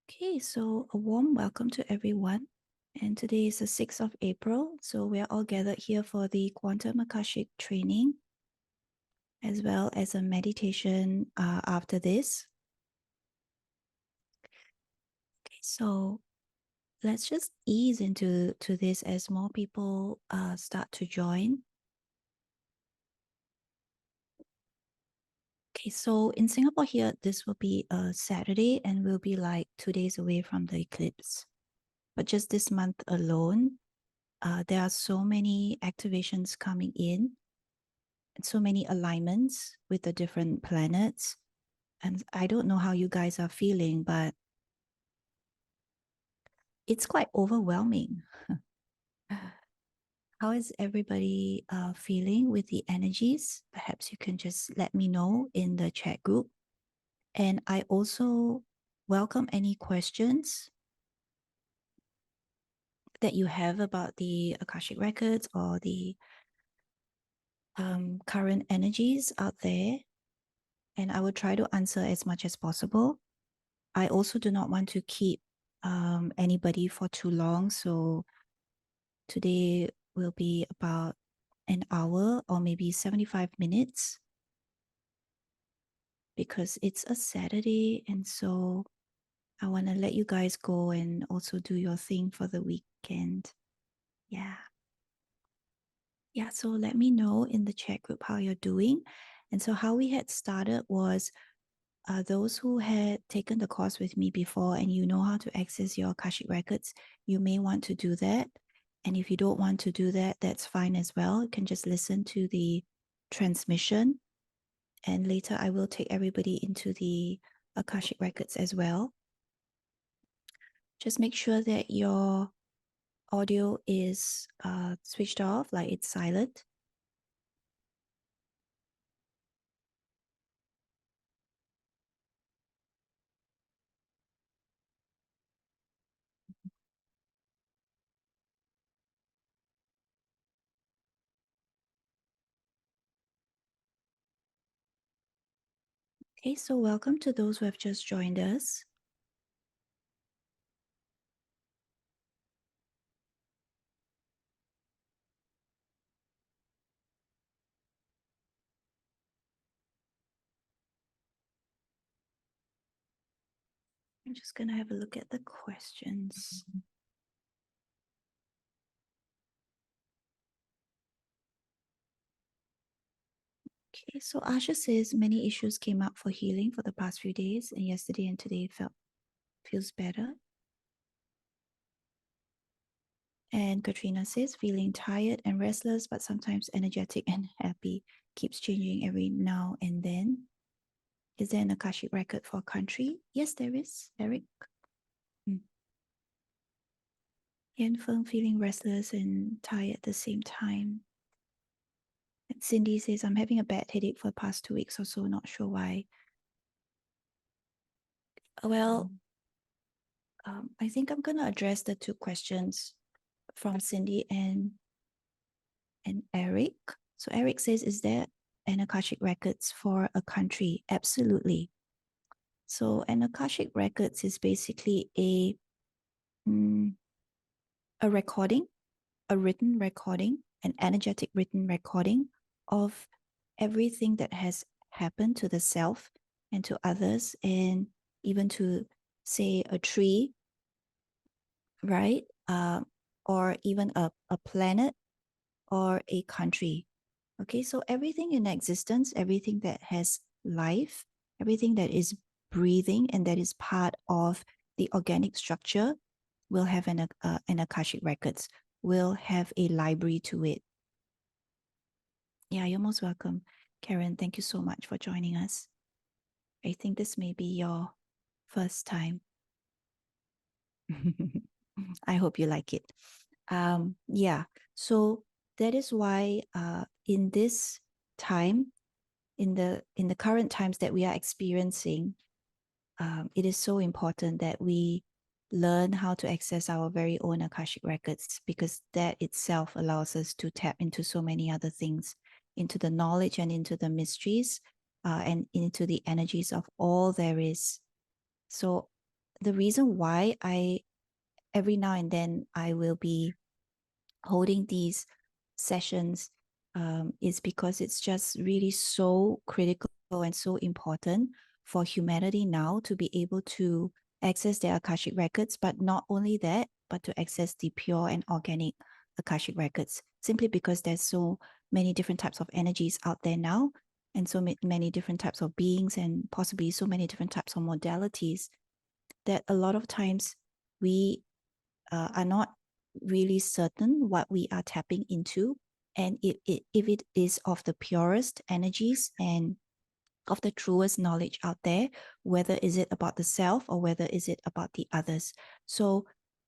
Okay, so a warm welcome to everyone. And today is the 6th of April. So we are all gathered here for the Quantum Akashic training, as well as a meditation after this. Okay, so let's just ease into this as more people start to join. Okay, so in Singapore here, this will be a Saturday and we'll be like 2 days away from the eclipse. But just this month alone, there are so many activations coming in and so many alignments with the different planets. And I don't know how you guys are feeling, but it's quite overwhelming. How is everybody feeling with the energies? Perhaps you can just let me know in the chat group. And I also welcome any questions that you have about the Akashic Records or the current energies out there. And I will try to answer as much as possible. I also do not want to keep anybody for too long. So today will be about an hour or maybe 75 minutes because it's a Saturday. And so I want to let you guys go and also do your thing for the weekend. Yeah. Yeah. So let me know in the chat group how you're doing. And so how we had started was those who had taken the course with me before and you know how to access your Akashic Records, you may want to do that. And if you don't want to do that, that's fine as well. You can just listen to the transmission. And later I will take everybody into the Akashic Records as well. Just make sure that your audio is switched off, like it's silent. Okay, so welcome to those who have just joined us. I'm just going to have a look at the questions. Okay, so Asha says many issues came up for healing for the past few days, and yesterday and today feels better. And Katrina says feeling tired and restless, but sometimes energetic and happy. Keeps changing every now and then. Is there an Akashic record for a country? Yes, there is, Eric. Yan Feng feeling restless and tired at the same time. And Cindy says, I'm having a bad headache for the past 2 weeks or so, not sure why. Well, I think I'm going to address the two questions from Cindy and Eric. So Eric says, is there an Akashic Records for a country? Absolutely. So an Akashic Records is basically a recording, a written recording, an energetic written recording of everything that has happened to the self and to others, and even to, say, a tree, right? Or even a planet or a country. Okay, so everything in existence, everything that has life, everything that is breathing and that is part of the organic structure will have an Akashic Records, will have a library to it. Yeah, you're most welcome, Karen. Thank you so much for joining us. I think this may be your first time. I hope you like it. Yeah, so that is why in this time, in the current times that we are experiencing, it is so important that we learn how to access our very own Akashic Records, because that itself allows us to tap into so many other things, into the knowledge and into the mysteries and into the energies of all there is. So the reason why every now and then I will be holding these sessions is because it's just really so critical and so important for humanity now to be able to access their Akashic records, but not only that, but to access the pure and organic Akashic records, simply because there's so many different types of energies out there now, and so many different types of beings, and possibly so many different types of modalities, that a lot of times we are not really certain what we are tapping into. And if it is of the purest energies and of the truest knowledge out there, whether is it about the self or whether is it about the others. So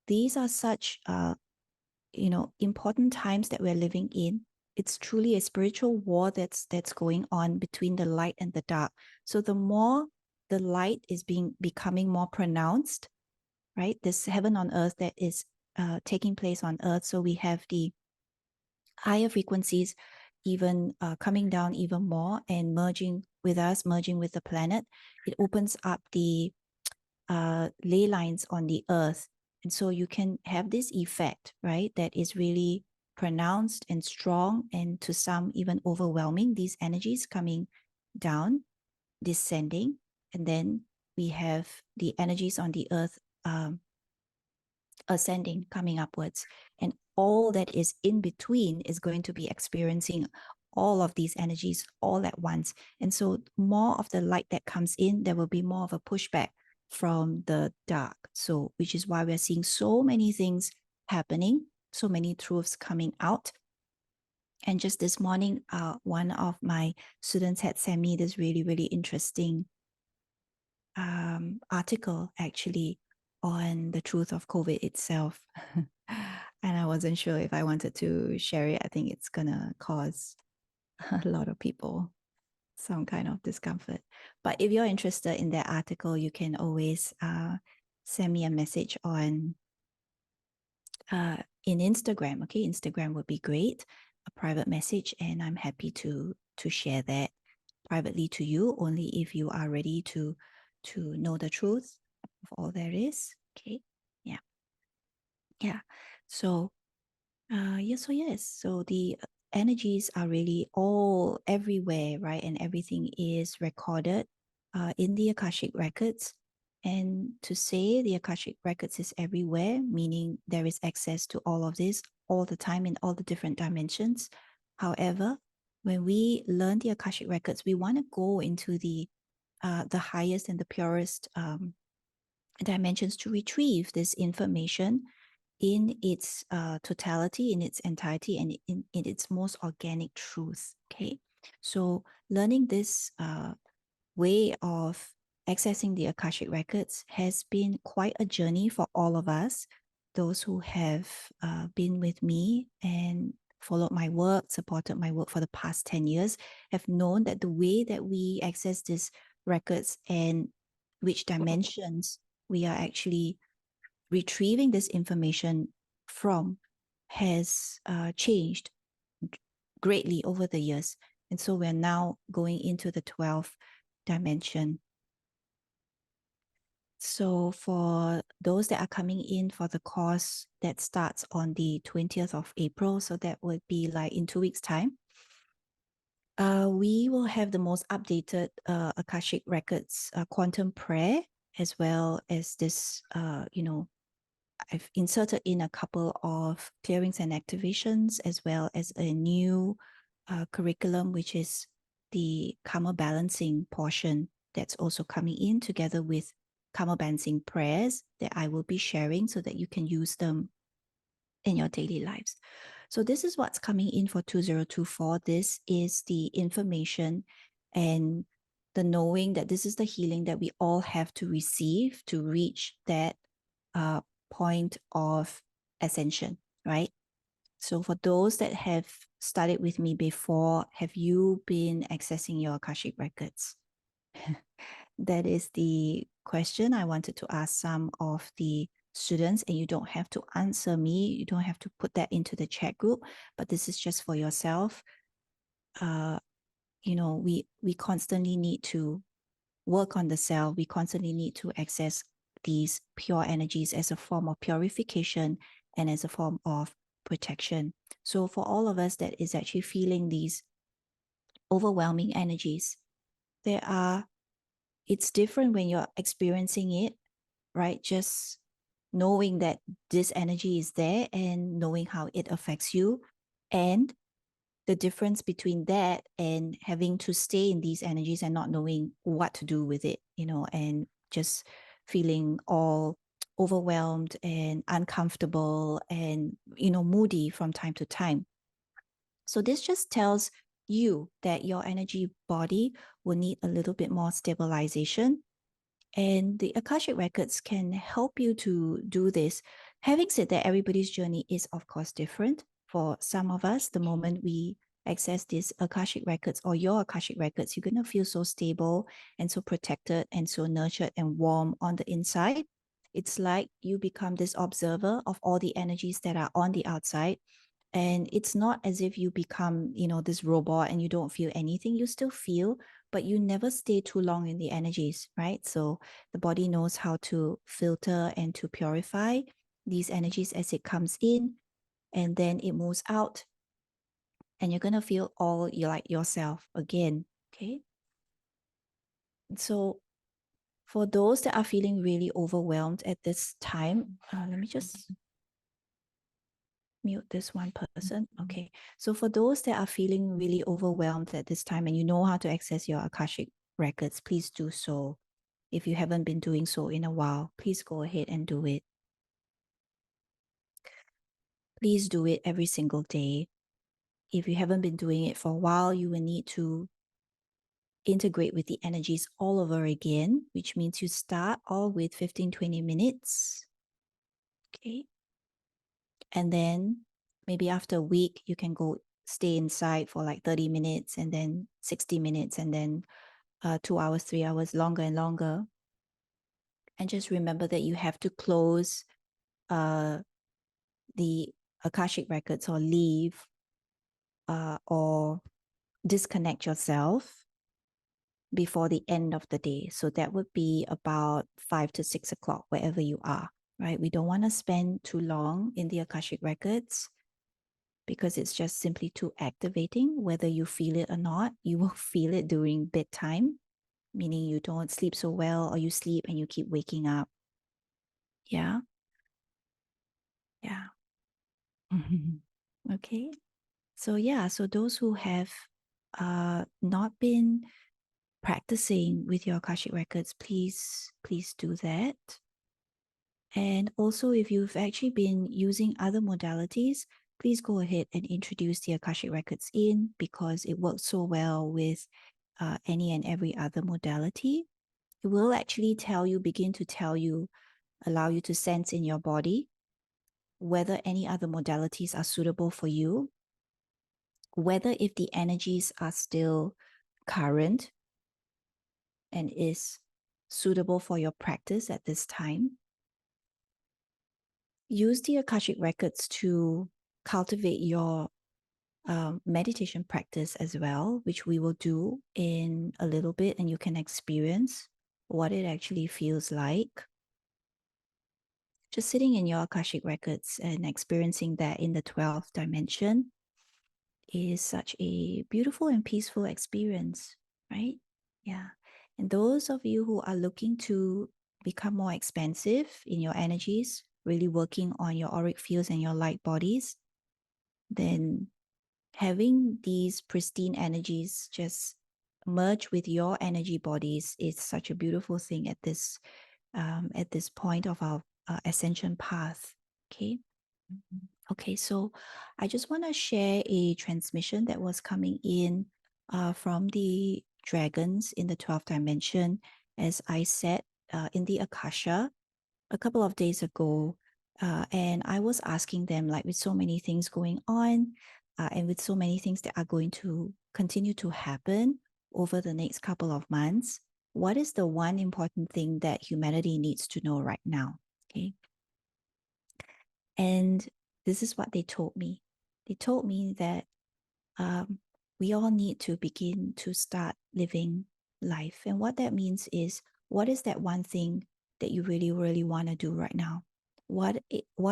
these are such important times that we're living in. It's truly a spiritual war that's going on between the light and the dark. So the more the light is becoming more pronounced, right? This heaven on earth that is taking place on earth. So we have the higher frequencies even coming down even more and merging with us, merging with the planet. It opens up the ley lines on the earth. And so you can have this effect, right? That is really pronounced and strong, and to some even overwhelming, these energies coming down, descending. And then we have the energies on the earth ascending, coming upwards. And all that is in between is going to be experiencing all of these energies all at once. And so more of the light that comes in, there will be more of a pushback from the dark. So, which is why we're seeing so many things happening, so many truths coming out. And just this morning, one of my students had sent me this really, really interesting article actually on the truth of COVID itself. And I wasn't sure if I wanted to share it. I think it's gonna cause a lot of people some kind of discomfort. But if you're interested in that article, you can always send me a message on in Instagram. Okay, Instagram would be great. A private message, and I'm happy to share that privately to you, only if you are ready to know the truth of all there is. Okay. Yeah. So so the energies are really all everywhere, right? And everything is recorded in the Akashic Records. And to say the Akashic Records is everywhere, meaning there is access to all of this all the time in all the different dimensions. However, when we learn the Akashic Records, we want to go into the highest and the purest dimensions to retrieve this information in its totality, in its entirety, and in its most organic truth. Okay, so learning this way of accessing the Akashic Records has been quite a journey for all of us. Those who have been with me and followed my work, supported my work for the past 10 years, have known that the way that we access these records and which dimensions we are actually retrieving this information from has changed greatly over the years. And so we're now going into the 12th dimension. So for those that are coming in for the course that starts on the 20th of April, so that would be like in 2 weeks' time, we will have the most updated Akashic Records quantum prayer, as well as this, I've inserted in a couple of clearings and activations, as well as a new curriculum, which is the karma balancing portion that's also coming in together with karma balancing prayers that I will be sharing so that you can use them in your daily lives. So this is what's coming in for 2024. This is the information and the knowing that this is the healing that we all have to receive to reach that point of ascension, right? So for those that have studied with me before, have you been accessing your Akashic records? That is the question I wanted to ask some of the students, and you don't have to answer me. You don't have to put that into the chat group, but this is just for yourself. We constantly need to work on the self. We constantly need to access these pure energies as a form of purification and as a form of protection. So for all of us that is actually feeling these overwhelming energies, it's different when you're experiencing it, right? Just knowing that this energy is there and knowing how it affects you, and the difference between that and having to stay in these energies and not knowing what to do with it, and just feeling all overwhelmed and uncomfortable and, moody from time to time. So this just tells you that your energy body will need a little bit more stabilization. And the Akashic Records can help you to do this. Having said that, everybody's journey is, of course, different. For some of us, the moment we access these Akashic Records or your Akashic Records, you're going to feel so stable and so protected and so nurtured and warm on the inside. It's like you become this observer of all the energies that are on the outside. And it's not as if you become, this robot and you don't feel anything. You still feel, but you never stay too long in the energies, right? So the body knows how to filter and to purify these energies as it comes in, and then it moves out, and you're going to feel all like yourself again. Okay. So for those that are feeling really overwhelmed at this time, let me just mute this one person. Okay. So for those that are feeling really overwhelmed at this time and you know how to access your Akashic Records, please do so. If you haven't been doing so in a while, please go ahead and do it. Please do it every single day. If you haven't been doing it for a while, you will need to integrate with the energies all over again, which means you start all with 15-20 minutes. Okay. And then maybe after a week, you can go stay inside for like 30 minutes and then 60 minutes and then 2 hours, 3 hours, longer and longer. And just remember that you have to close the Akashic Records or leave or disconnect yourself before the end of the day. So that would be about 5 to 6 o'clock, wherever you are, right? We don't want to spend too long in the Akashic Records because it's just simply too activating. Whether you feel it or not, you will feel it during bedtime, meaning you don't sleep so well or you sleep and you keep waking up. Yeah. Yeah. Okay. So so those who have not been practicing with your Akashic Records, please do that. And also, if you've actually been using other modalities, please go ahead and introduce the Akashic Records in, because it works so well with any and every other modality. It will actually begin to tell you, allow you to sense in your body whether any other modalities are suitable for you, whether if the energies are still current and is suitable for your practice at this time. Use the Akashic Records to cultivate your meditation practice as well, which we will do in a little bit, and you can experience what it actually feels like. Just sitting in your Akashic Records and experiencing that in the 12th dimension is such a beautiful and peaceful experience, right? Yeah. And those of you who are looking to become more expansive in your energies, really working on your auric fields and your light bodies, then having these pristine energies just merge with your energy bodies is such a beautiful thing at this point of our ascension path. Okay. Okay, so I just want to share a transmission that was coming in from the dragons in the 12th dimension, as I said in the Akasha a couple of days ago. And I was asking them, like, with so many things going on and with so many things that are going to continue to happen over the next couple of months, what is the one important thing that humanity needs to know right now? Okay. And this is what they told me. They told me that we all need to begin to start living life. And what that means is, what is that one thing that you really, really want to do right now? What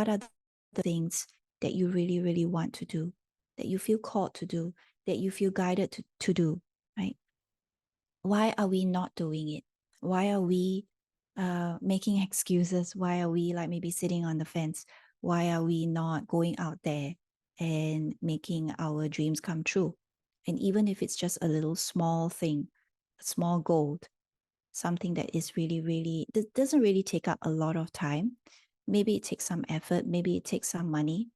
are the things that you really, really want to do, that you feel called to do, that you feel guided to do, right? Why are we not doing it? Why are we making excuses? Why are we like maybe sitting on the fence? Why are we not going out there and making our dreams come true? And even if it's just a little small thing, a small goal, something that is really, really, doesn't really take up a lot of time. Maybe it takes some effort, maybe it takes some money,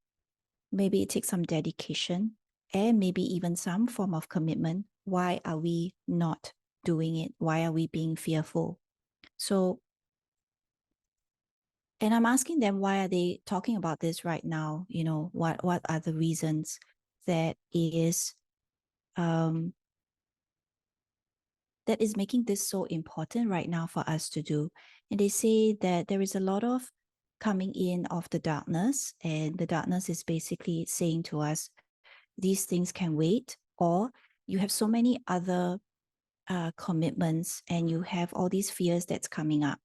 maybe it takes some dedication, and maybe even some form of commitment. Why are we not doing it? Why are we being fearful? So, and I'm asking them, why are they talking about this right now? You know, what are the reasons that is um, that is making this so important right now for us to do? And they say that there is a lot of coming in of the darkness, and the darkness is basically saying to us, these things can wait, or you have so many other commitments and you have all these fears that's coming up.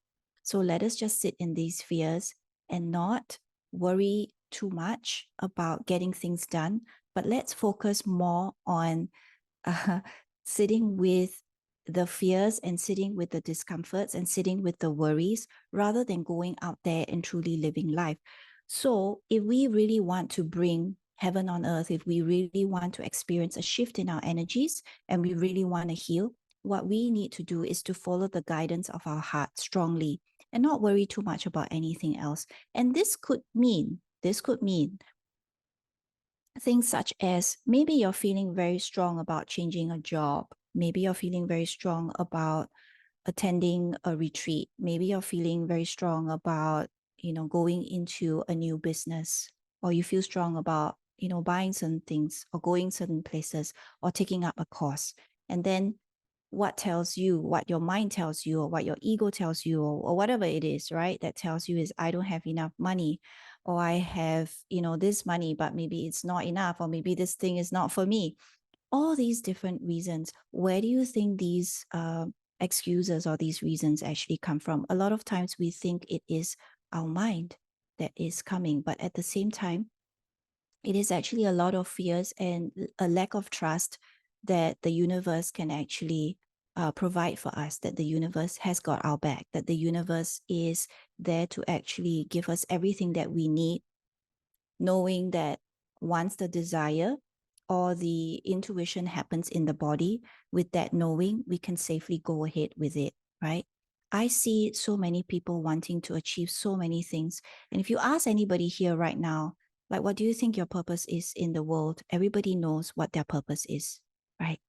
So let us just sit in these fears and not worry too much about getting things done, but let's focus more on uh, sitting with the fears and sitting with the discomforts and sitting with the worries rather than going out there and truly living life. So if we really want to bring heaven on earth, if we really want to experience a shift in our energies and we really want to heal, what we need to do is to follow the guidance of our heart strongly and not worry too much about anything else. And this could mean things such as maybe you're feeling very strong about changing a job. Maybe you're feeling very strong about attending a retreat. Maybe you're feeling very strong about, going into a new business, or you feel strong about, buying certain things or going certain places or taking up a course. And then what your mind tells you, or what your ego tells you, or whatever it is, right? That tells you is, I don't have enough money, or I have, this money, but maybe it's not enough, or maybe this thing is not for me. All these different reasons. Where do you think these excuses or these reasons actually come from? A lot of times we think it is our mind that is coming, but at the same time, it is actually a lot of fears and a lack of trust that the universe can actually provide for us, that the universe has got our back, that the universe is there to actually give us everything that we need, knowing that once the desire or the intuition happens in the body, with that knowing, we can safely go ahead with it, right? I see so many people wanting to achieve so many things. And if you ask anybody here right now, like, what do you think your purpose is in the world? Everybody knows what their purpose is, right?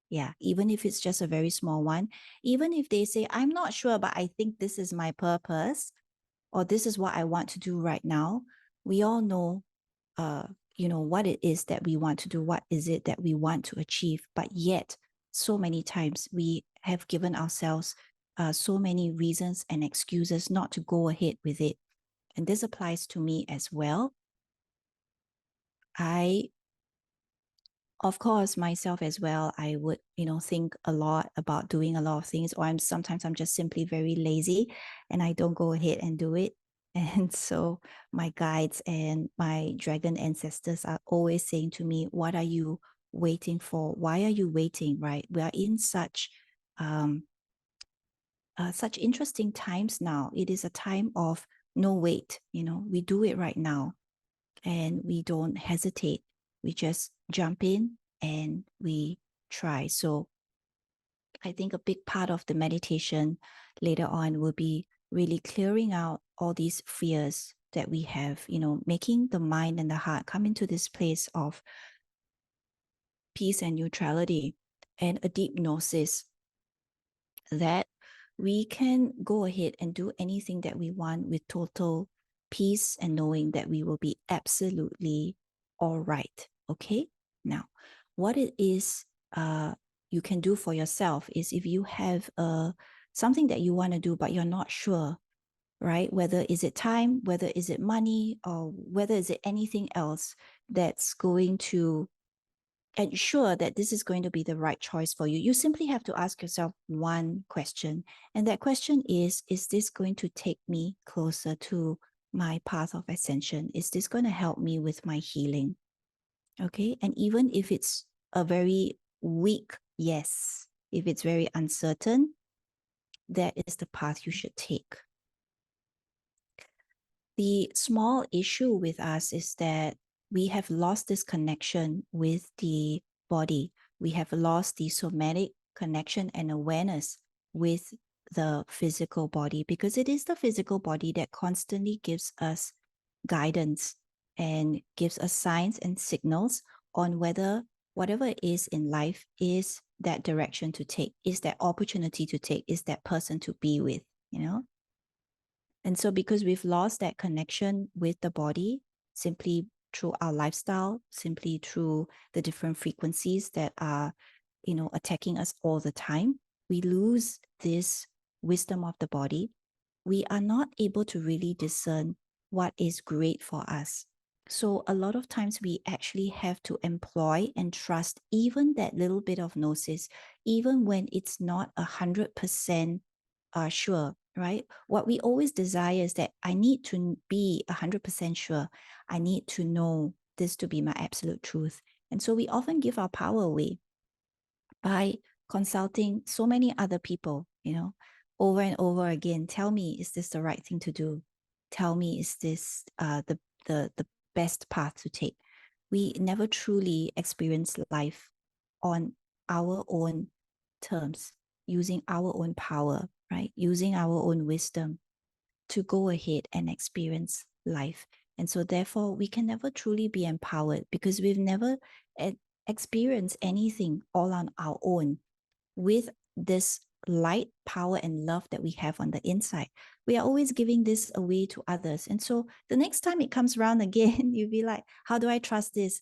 Yeah, even if it's just a very small one, even if they say, I'm not sure, but I think this is my purpose, or this is what I want to do right now, we all know uh, what it is that we want to do, what is it that we want to achieve. But yet, so many times we have given ourselves so many reasons and excuses not to go ahead with it. And this applies to me as well. I, of course, myself as well, I would, think a lot about doing a lot of things, or I'm just simply very lazy and I don't go ahead and do it. And so my guides and my dragon ancestors are always saying to me, what are you waiting for? Why are you waiting, right? We are in such interesting times now. It is a time of no wait, we do it right now and we don't hesitate. We just jump in and we try. So I think a big part of the meditation later on will be really clearing out all these fears that we have, making the mind and the heart come into this place of peace and neutrality and a deep gnosis that we can go ahead and do anything that we want with total peace and knowing that we will be absolutely all right. Okay. Now, what it is you can do for yourself is, if you have something that you want to do, but you're not sure, right? Whether is it time, whether is it money, or whether is it anything else that's going to ensure that this is going to be the right choice for you, you simply have to ask yourself one question. And that question is this going to take me closer to my path of ascension? Is this going to help me with my healing? Okay. And even if it's a very weak yes, if it's very uncertain, that is the path you should take. The small issue with us is that we have lost this connection with the body. We have lost the somatic connection and awareness with the physical body, because it is the physical body that constantly gives us guidance and gives us signs and signals on whether whatever it is in life is that direction to take, is that opportunity to take, is that person to be with, you know? And so because we've lost that connection with the body simply through our lifestyle, simply through the different frequencies that are, attacking us all the time, we lose this wisdom of the body. We are not able to really discern what is great for us. So a lot of times we actually have to employ and trust even that little bit of gnosis, even when it's not 100% sure, right? What we always desire is that I need to be 100% sure. I need to know this to be my absolute truth. And so we often give our power away by consulting so many other people, over and over again. Tell me, is this the right thing to do? Tell me, is this the best path to take? We never truly experience life on our own terms, using our own power, right? Using our own wisdom to go ahead and experience life. And so therefore we can never truly be empowered because we've never experienced anything all on our own with this light, power, and love that we have on the inside. We are always giving this away to others. And so the next time it comes around again, you'll be like, how do I trust this?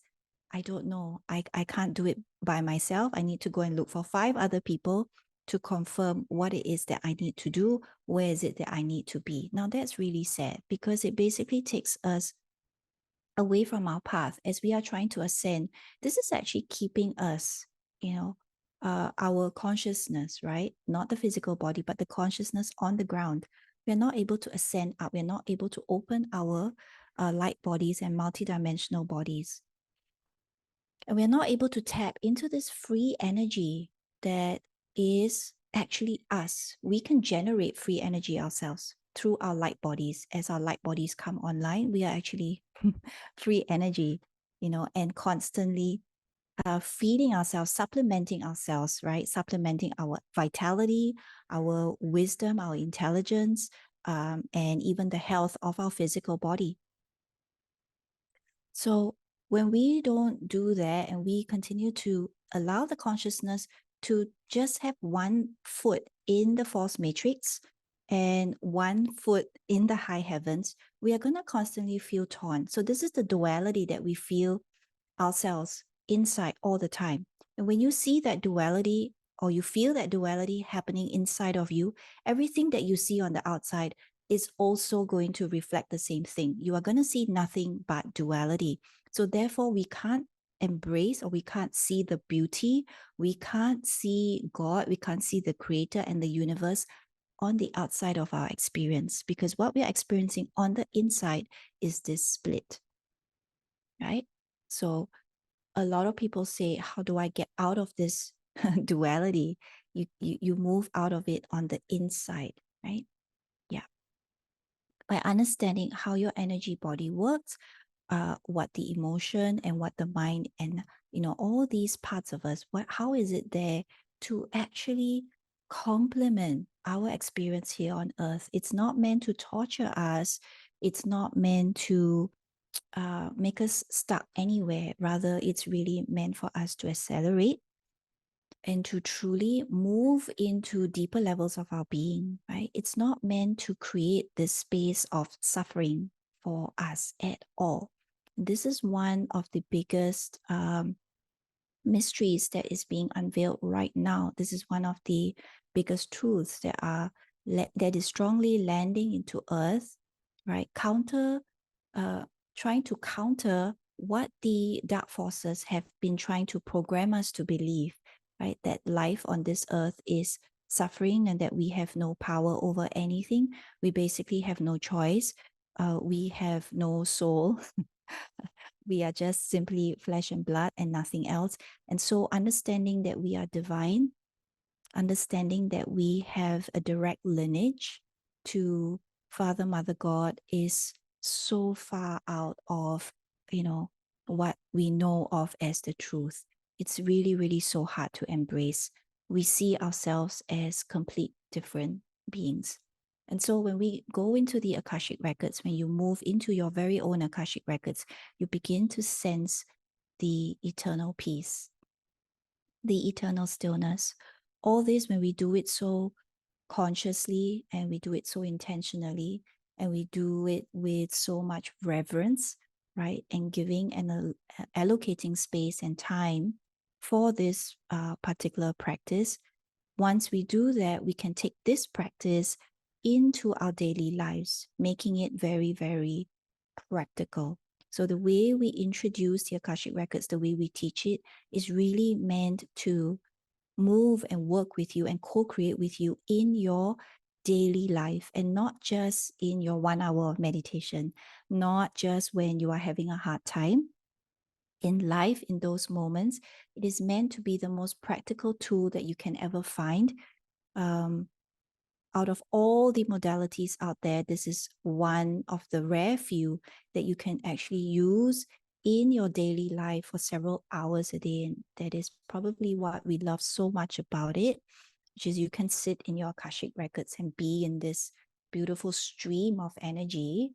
I don't know. I can't do it by myself. I need to go and look for 5 other people to confirm what it is that I need to do. Where is it that I need to be? Now that's really sad because it basically takes us away from our path as we are trying to ascend. This is actually keeping us, our consciousness, right? Not the physical body, but the consciousness on the ground. We're not able to ascend up. We're not able to open our light bodies and multidimensional bodies. And we're not able to tap into this free energy that is actually us. We can generate free energy ourselves through our light bodies. As our light bodies come online, we are actually free energy, and constantly feeding ourselves, supplementing ourselves, right? Supplementing our vitality, our wisdom, our intelligence, and even the health of our physical body. So when we don't do that and we continue to allow the consciousness to just have one foot in the false matrix and one foot in the high heavens, we are going to constantly feel torn. So this is the duality that we feel ourselves inside all the time. And when you see that duality or you feel that duality happening inside of you, everything that you see on the outside is also going to reflect the same thing. You are going to see nothing but duality. So therefore, we can't embrace or we can't see the beauty. We can't see God. We can't see the creator and the universe on the outside of our experience, because what we are experiencing on the inside is this split, right? So a lot of people say, how do I get out of this duality? You move out of it on the inside, right? Yeah. By understanding how your energy body works, what the emotion and what the mind and all these parts of us, how is it there to actually complement our experience here on earth? It's not meant to torture us. It's not meant to make us stuck anywhere. Rather, it's really meant for us to accelerate and to truly move into deeper levels of our being, right? It's not meant to create this space of suffering for us at all. This is one of the biggest mysteries that is being unveiled right now. This is one of the biggest truths that is strongly landing into earth, right? Trying to counter what the dark forces have been trying to program us to believe, right? That life on this earth is suffering and that we have no power over anything. We basically have no choice. We have no soul. We are just simply flesh and blood and nothing else. And so understanding that we are divine, understanding that we have a direct lineage to Father, Mother God is so far out of, what we know of as the truth. It's really, really so hard to embrace. We see ourselves as complete different beings. And so when we go into the Akashic Records, when you move into your very own Akashic Records, you begin to sense the eternal peace, the eternal stillness. All this, when we do it so consciously and we do it so intentionally and we do it with so much reverence, right? And giving and allocating space and time for this particular practice. Once we do that, we can take this practice into our daily lives, making it very, very practical. So the way we introduce the Akashic Records, the way we teach it, is really meant to move and work with you and co-create with you in your daily life, and not just in your 1 hour of meditation, not just when you are having a hard time. In life, in those moments, it is meant to be the most practical tool that you can ever find. Out of all the modalities out there, this is one of the rare few that you can actually use in your daily life for several hours a day. And that is probably what we love so much about it, which is you can sit in your Akashic Records and be in this beautiful stream of energy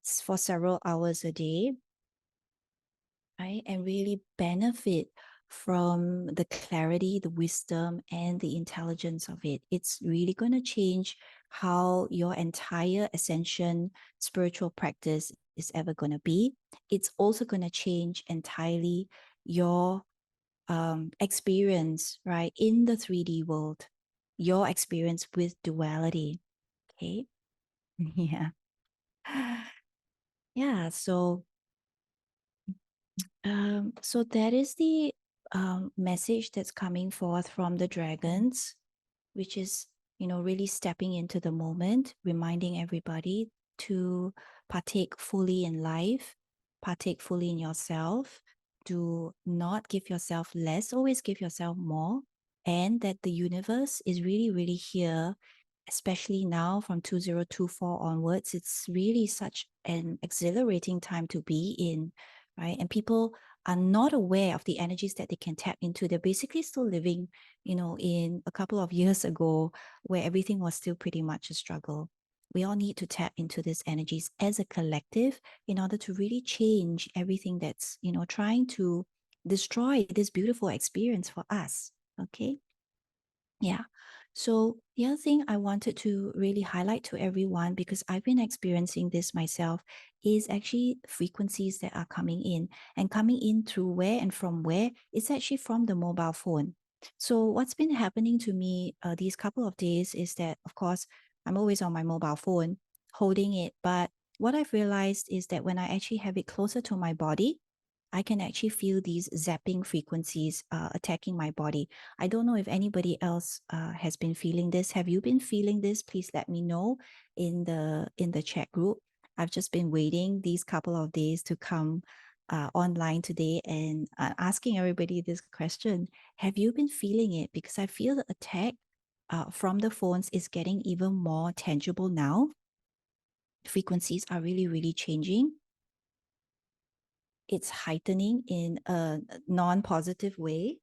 for several hours a day, right? And really benefit from the clarity, the wisdom, and the intelligence of it. It's really going to change how your entire ascension spiritual practice is ever going to be. It's also going to change entirely your experience, right, in the 3D world, your experience with duality. Okay. Yeah. Yeah. So that is the message that's coming forth from the dragons, which is, really stepping into the moment, reminding everybody to partake fully in life, partake fully in yourself. Do not give yourself less, always give yourself more. And that the universe is really, really here, especially now from 2024 onwards. It's really such an exhilarating time to be in, right? And people are not aware of the energies that they can tap into. They're basically still living, in a couple of years ago where everything was still pretty much a struggle. We all need to tap into these energies as a collective in order to really change everything that's, trying to destroy this beautiful experience for us. Okay. Yeah. So the other thing I wanted to really highlight to everyone, because I've been experiencing this myself, is actually frequencies that are coming in, and coming in through where and from where. It's actually from the mobile phone. So what's been happening to me these couple of days is that, of course, I'm always on my mobile phone holding it. But what I've realized is that when I actually have it closer to my body, I can actually feel these zapping frequencies attacking my body. I don't know if anybody else has been feeling this. Have you been feeling this? Please let me know in the chat group. I've just been waiting these couple of days to come online today and asking everybody this question. Have you been feeling it? Because I feel the attack from the phones is getting even more tangible now. Frequencies are really, really changing. It's heightening in a non-positive way.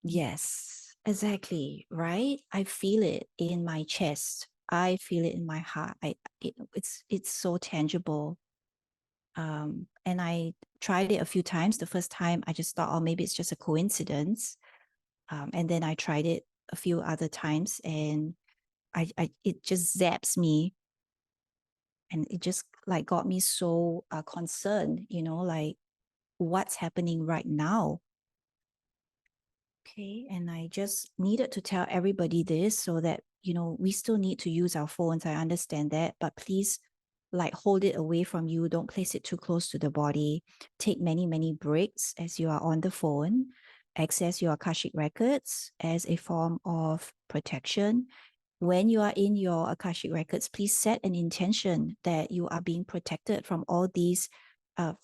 Yes, exactly, right? I feel it in my chest. I feel it in my heart. It's so tangible. And I tried it a few times. The first time I just thought, oh, maybe it's just a coincidence. And then I tried it a few other times, and it just zaps me, and it just like got me so concerned, like what's happening right now. Okay, and I just needed to tell everybody this so that we still need to use our phones. I understand that, but please like hold it away from you. Don't place it too close to the body. Take many, many breaks as you are on the phone. Access your Akashic Records as a form of protection. When you are in your Akashic Records, please set an intention that you are being protected from all these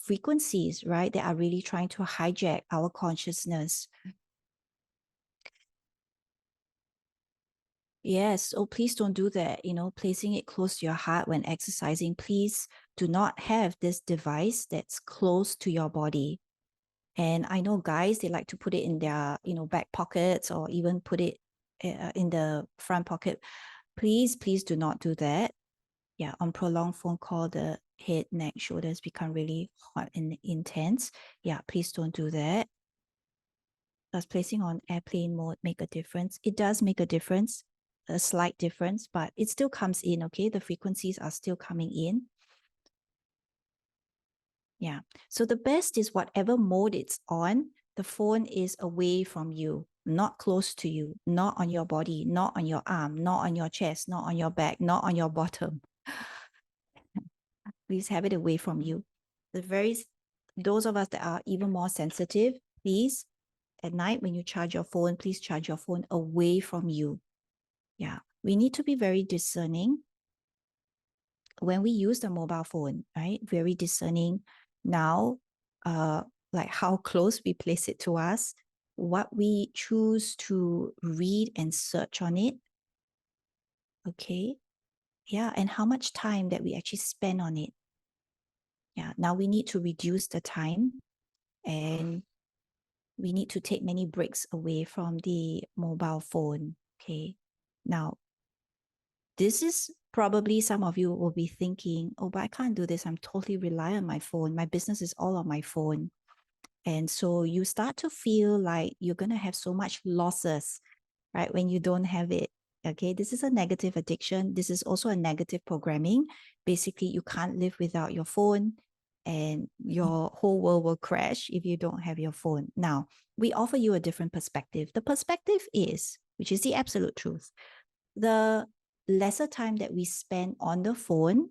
frequencies, right? That are really trying to hijack our consciousness. Yes. Oh, please don't do that. Placing it close to your heart when exercising. Please do not have this device that's close to your body. And I know guys, they like to put it in their, back pockets or even put it in the front pocket. Please, please do not do that. Yeah, on prolonged phone call, the head, neck, shoulders become really hot and intense. Yeah, please don't do that. Does placing on airplane mode make a difference? It does make a difference, a slight difference, but it still comes in, okay? The frequencies are still coming in. Yeah. So the best is whatever mode it's on, the phone is away from you, not close to you, not on your body, not on your arm, not on your chest, not on your back, not on your bottom. Please have it away from you. Those of us that are even more sensitive, please, at night when you charge your phone, please charge your phone away from you. Yeah, we need to be very discerning when we use the mobile phone, right? Very discerning now, like how close we place it to us, what we choose to read and search on it. Okay. Yeah. And how much time that we actually spend on it. Yeah. Now we need to reduce the time and we need to take many breaks away from the mobile phone. Okay. Now, this is probably some of you will be thinking, oh, but I can't do this. I'm totally reliant on my phone. My business is all on my phone. And so you start to feel like you're going to have so much losses, right? When you don't have it. Okay. This is a negative addiction. This is also a negative programming. Basically, you can't live without your phone and your whole world will crash if you don't have your phone. Now, we offer you a different perspective. The perspective is, which is the absolute truth, the lesser time that we spend on the phone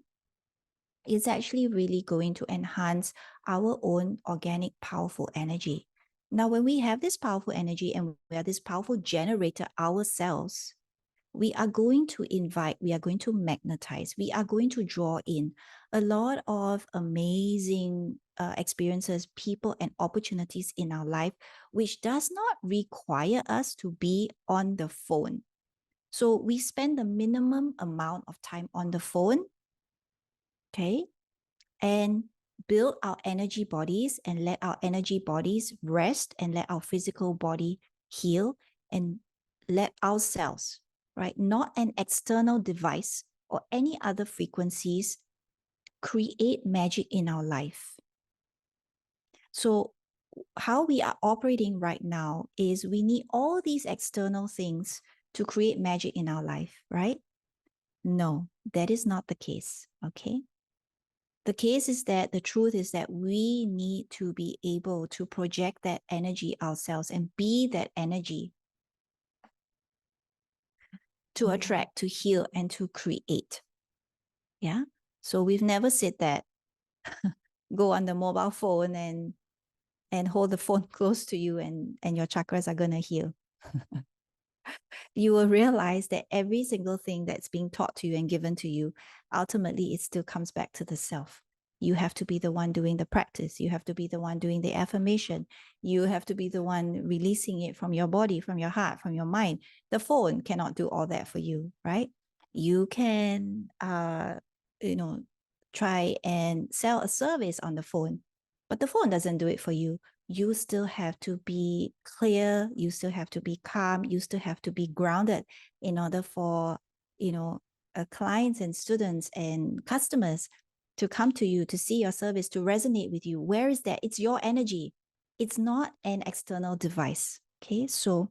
is actually really going to enhance our own organic, powerful energy. Now, when we have this powerful energy and we are this powerful generator ourselves, we are going to invite, we are going to magnetize, we are going to draw in a lot of amazing experiences, people, and opportunities in our life, which does not require us to be on the phone. So we spend the minimum amount of time on the phone, okay, and build our energy bodies and let our energy bodies rest and let our physical body heal and let ourselves, right, not an external device or any other frequencies, create magic in our life. So how we are operating right now is we need all these external things to create magic in our life, right? No, that is not the case, okay? The case is that the truth is that we need to be able to project that energy ourselves and be that energy to attract, to heal, and to create. Yeah. So we've never said that go on the mobile phone and hold the phone close to you and your chakras are gonna heal. You will realize that every single thing that's being taught to you and given to you, ultimately, it still comes back to the self. You have to be the one doing the practice. You have to be the one doing the affirmation. You have to be the one releasing it from your body, from your heart, from your mind. The phone cannot do all that for you, right? You can, try and sell a service on the phone, but the phone doesn't do it for you. You still have to be clear, you still have to be calm, you still have to be grounded in order for, clients and students and customers to come to you, to see your service, to resonate with you. Where is that? It's your energy. It's not an external device. Okay. So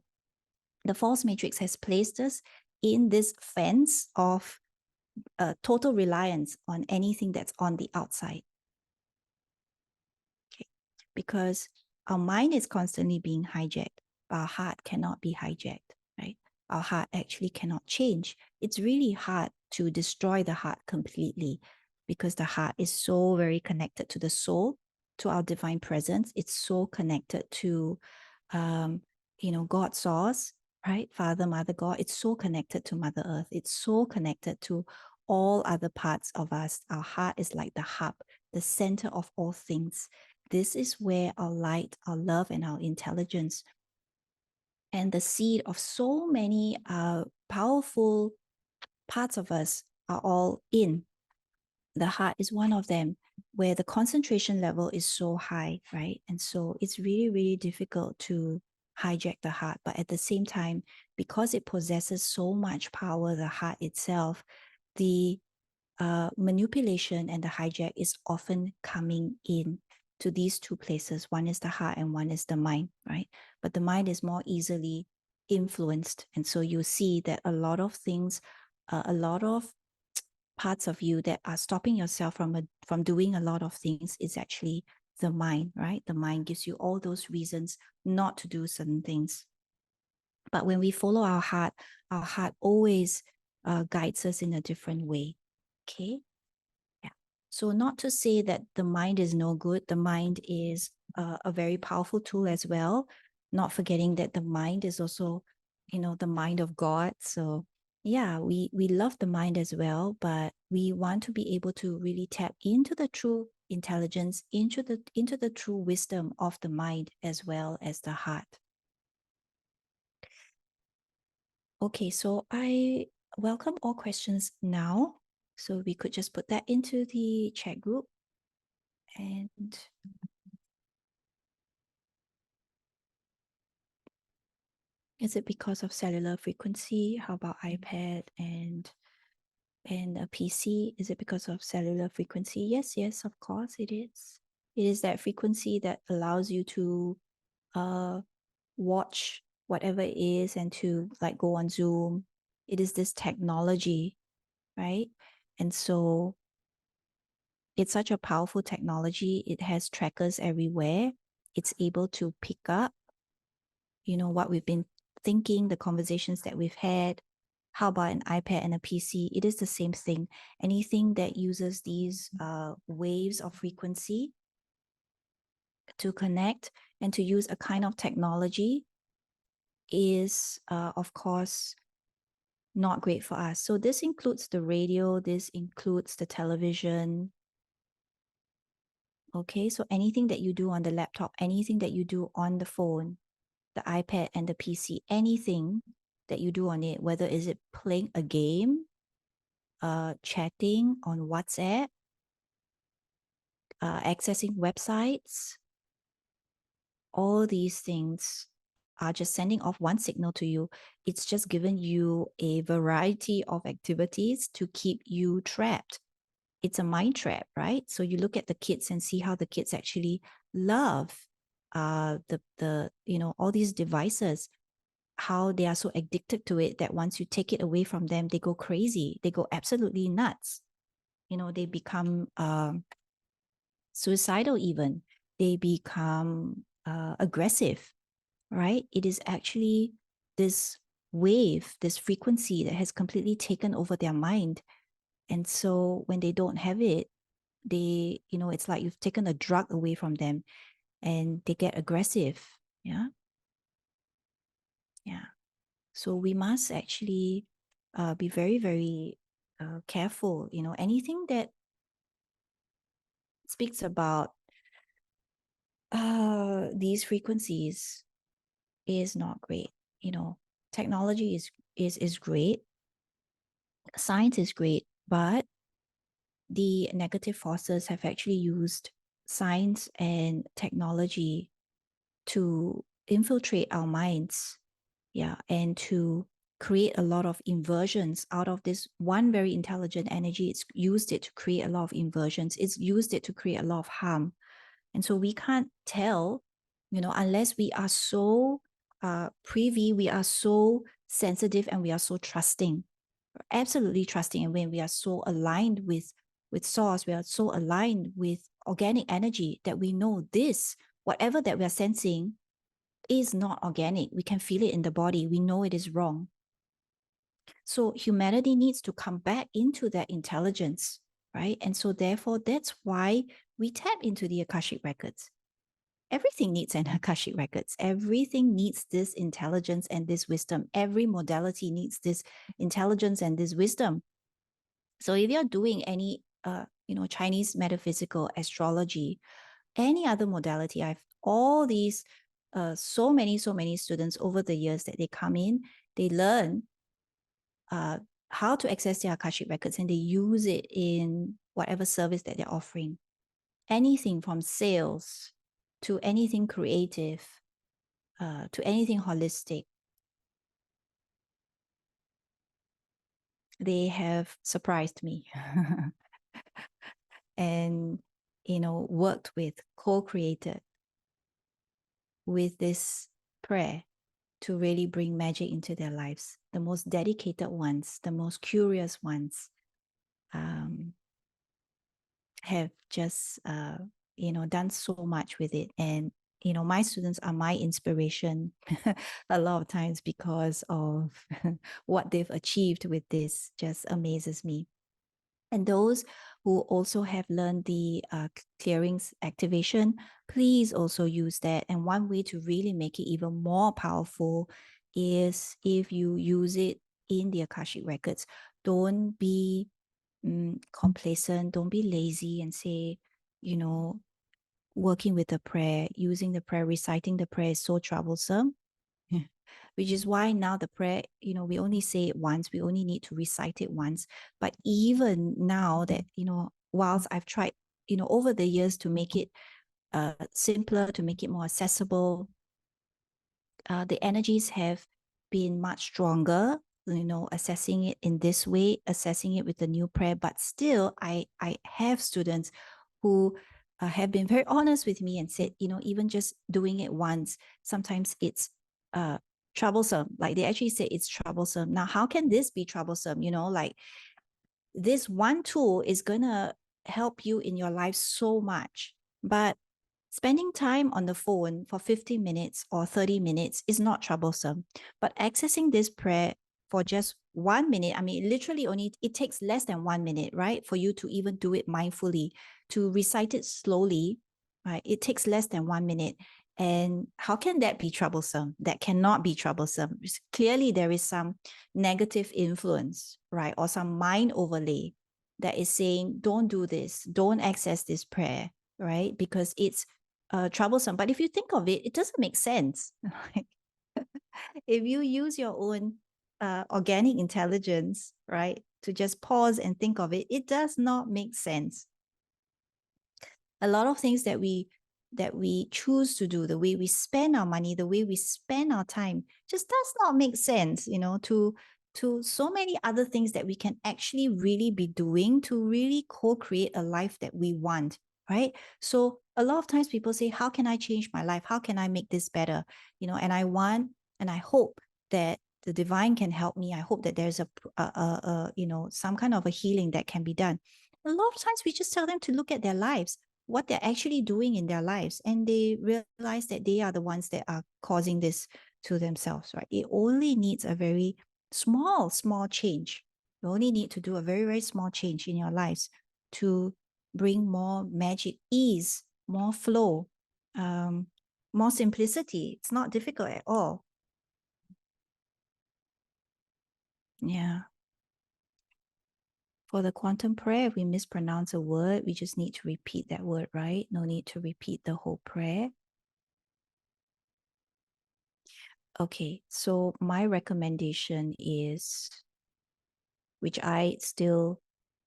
the false matrix has placed us in this fence of total reliance on anything that's on the outside. Okay. Because our mind is constantly being hijacked, but our heart cannot be hijacked, right? our heart actually cannot change. It's really hard to destroy the heart completely because the heart is so very connected to the soul, to our divine presence. It's so connected to, God's source, right? Father, Mother, God. It's so connected to Mother Earth. It's so connected to all other parts of us. Our heart is like the hub, the center of all things. This is where our light, our love, and our intelligence and the seed of so many powerful parts of us are all in. The heart is one of them, where the concentration level is so high, right? And so it's really, really difficult to hijack the heart. But at the same time, because it possesses so much power, the heart itself, the manipulation and the hijack is often coming in to these two places. One is the heart and one is the mind, right? But the mind is more easily influenced. And so you see that a lot of things, a lot of parts of you that are stopping yourself from doing a lot of things is actually the mind, right? The mind gives you all those reasons not to do certain things. But when we follow our heart always guides us in a different way. Okay. Yeah. So not to say that the mind is no good. The mind is a very powerful tool as well. Not forgetting that the mind is also, the mind of God. So yeah, we love the mind as well, but we want to be able to really tap into the true intelligence, into the true wisdom of the mind as well as the heart. Okay, so I welcome all questions now. So we could just put that into the chat group. And is it because of cellular frequency? How about iPad and a PC? Is it because of cellular frequency? Yes, of course it is. It is that frequency that allows you to watch whatever it is and to like go on Zoom. It is this technology, right? And so it's such a powerful technology. It has trackers everywhere. It's able to pick up, what we've been thinking, the conversations that we've had. How about an iPad and a PC? It is the same thing. Anything that uses these waves of frequency to connect and to use a kind of technology is, of course, not great for us. So this includes the radio, this includes the television. Okay, so anything that you do on the laptop, anything that you do on the phone, the iPad and the PC, anything that you do on it, whether is it playing a game, chatting on WhatsApp, accessing websites, all these things are just sending off one signal to you. It's just given you a variety of activities to keep you trapped. It's a mind trap, right? So you look at the kids and see how the kids actually love all these devices, how they are so addicted to it that once you take it away from them, they go crazy. They go absolutely nuts. They become suicidal even. They become aggressive, right? It is actually this wave, this frequency that has completely taken over their mind. And so when they don't have it, it's like you've taken a drug away from them and they get aggressive. Yeah. Yeah. So we must actually be very, very careful. Anything that speaks about these frequencies is not great. Technology is great, science is great, but the negative forces have actually used science and technology to infiltrate our minds, yeah, and to create a lot of inversions out of this one very intelligent energy. It's used it to create a lot of inversions. It's used it to create a lot of harm. And so we can't tell, unless we are so privy, we are so sensitive, and we are so trusting, absolutely trusting. And when we are so aligned with source, we are so aligned with organic energy that we know this, whatever that we are sensing is not organic. We can feel it in the body. We know it is wrong. So humanity needs to come back into that intelligence, right? And so therefore, that's why we tap into the Akashic Records. Everything needs an Akashic Records. Everything needs this intelligence and this wisdom. Every modality needs this intelligence and this wisdom. So if you're doing any, Chinese metaphysical astrology, any other modality, I've all these, so many students over the years that they come in, they learn how to access their Akashic Records and they use it in whatever service that they're offering. Anything from sales to anything creative, to anything holistic. They have surprised me and, worked with, co-created with this prayer to really bring magic into their lives. The most dedicated ones, the most curious ones, have just, done so much with it. And, my students are my inspiration a lot of times because of what they've achieved with this just amazes me. And those who also have learned the clearings activation, please also use that. And one way to really make it even more powerful is if you use it in the Akashic Records. Don't be complacent, don't be lazy and say, working with the prayer, using the prayer, reciting the prayer is so troublesome. Which is why now the prayer, we only say it once, we only need to recite it once. But even now that, whilst I've tried, over the years to make it simpler, to make it more accessible, the energies have been much stronger, assessing it in this way, assessing it with the new prayer. But still, I have students who have been very honest with me and said, even just doing it once, sometimes it's troublesome. Like they actually say it's troublesome. Now, how can this be troublesome? Like this one tool is going to help you in your life so much. But spending time on the phone for 15 minutes or 30 minutes is not troublesome. But accessing this prayer for just 1 minute, I mean, literally only, it takes less than 1 minute, right? For you to even do it mindfully, to recite it slowly, right? It takes less than 1 minute. And how can that be troublesome? That cannot be troublesome. Clearly, there is some negative influence, right? Or some mind overlay that is saying, don't do this, don't access this prayer, right? Because it's troublesome. But if you think of it, it doesn't make sense. If you use your own organic intelligence, right, to just pause and think of it, it does not make sense. A lot of things that we choose to do, the way we spend our money, the way we spend our time, just does not make sense, to so many other things that we can actually really be doing to really co-create a life that we want, right? So a lot of times people say, how can I change my life? How can I make this better? And I want, and I hope that the divine can help me. I hope that there's some kind of a healing that can be done. A lot of times we just tell them to look at their lives, what they're actually doing in their lives, and they realize that they are the ones that are causing this to themselves, right? It only needs a very small change. You only need to do a very, very small change in your lives to bring more magic, ease, more flow, more simplicity. It's not difficult at all. Yeah. For the quantum prayer, if we mispronounce a word, we just need to repeat that word, right? No need to repeat the whole prayer. Okay, so my recommendation is, which I still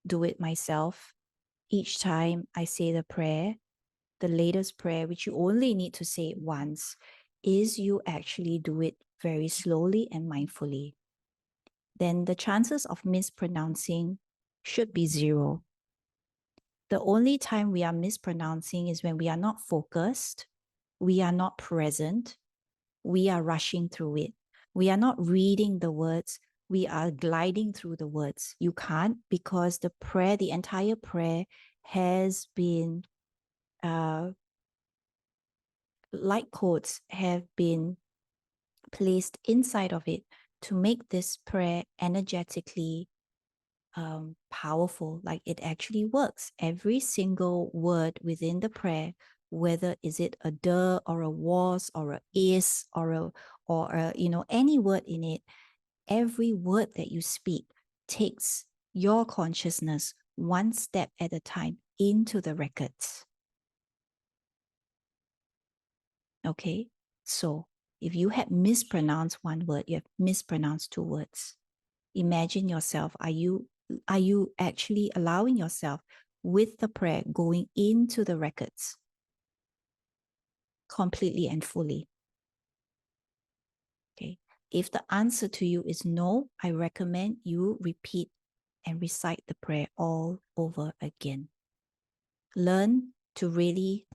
do it myself, each time I say the prayer, the latest prayer, which you only need to say it once, is you actually do it very slowly and mindfully. Then the chances of mispronouncing should be zero. The only time we are mispronouncing is when we are not focused, we are not present, we are rushing through it. We are not reading the words, we are gliding through the words. You can't, because the prayer, the entire prayer has been, light codes have been placed inside of it to make this prayer energetically powerful, like it actually works. Every single word within the prayer, whether is it a the or a was or a is or a any word in it, every word that you speak takes your consciousness one step at a time into the records. Okay, so if you had mispronounced one word, you have mispronounced two words. Imagine yourself, are you actually allowing yourself with the prayer going into the records completely and fully? Okay. If the answer to you is no, I recommend you repeat and recite the prayer all over again. Learn to really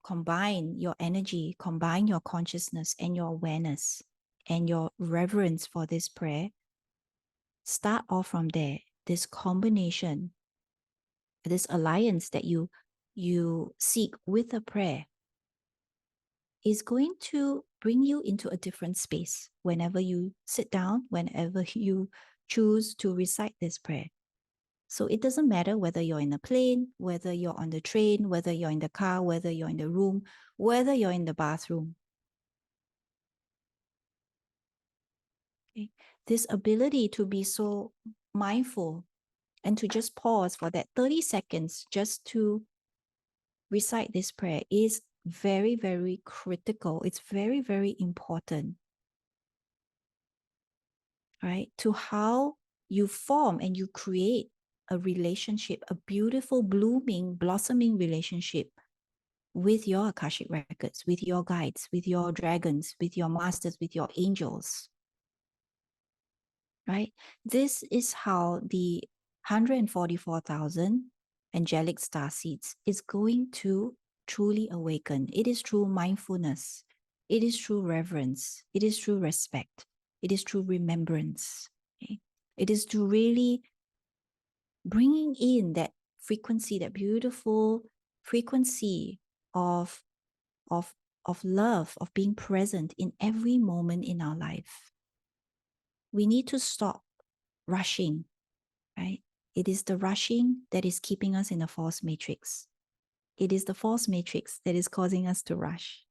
combine your energy, combine your consciousness and your awareness and your reverence for this prayer. Start off from there. This combination, this alliance that you seek with a prayer is going to bring you into a different space whenever you sit down, whenever you choose to recite this prayer. So it doesn't matter whether you're in a plane, whether you're on the train, whether you're in the car, whether you're in the room, whether you're in the bathroom. Okay? This ability to be so mindful and to just pause for that 30 seconds just to recite this prayer is very, very critical. It's very, very important, right? To how you form and you create a relationship, a beautiful, blooming, blossoming relationship with your Akashic records, with your guides, with your dragons, with your masters, with your angels, right? This is how the 144,000 angelic star seeds is going to truly awaken. It is through mindfulness. It is through reverence. It is through respect. It is through remembrance. Okay? It is to really bringing in that frequency, that beautiful frequency of, of, of love, of being present in every moment in our life. We need to stop rushing, right? It is the rushing that is keeping us in a false matrix. It is the false matrix that is causing us to rush,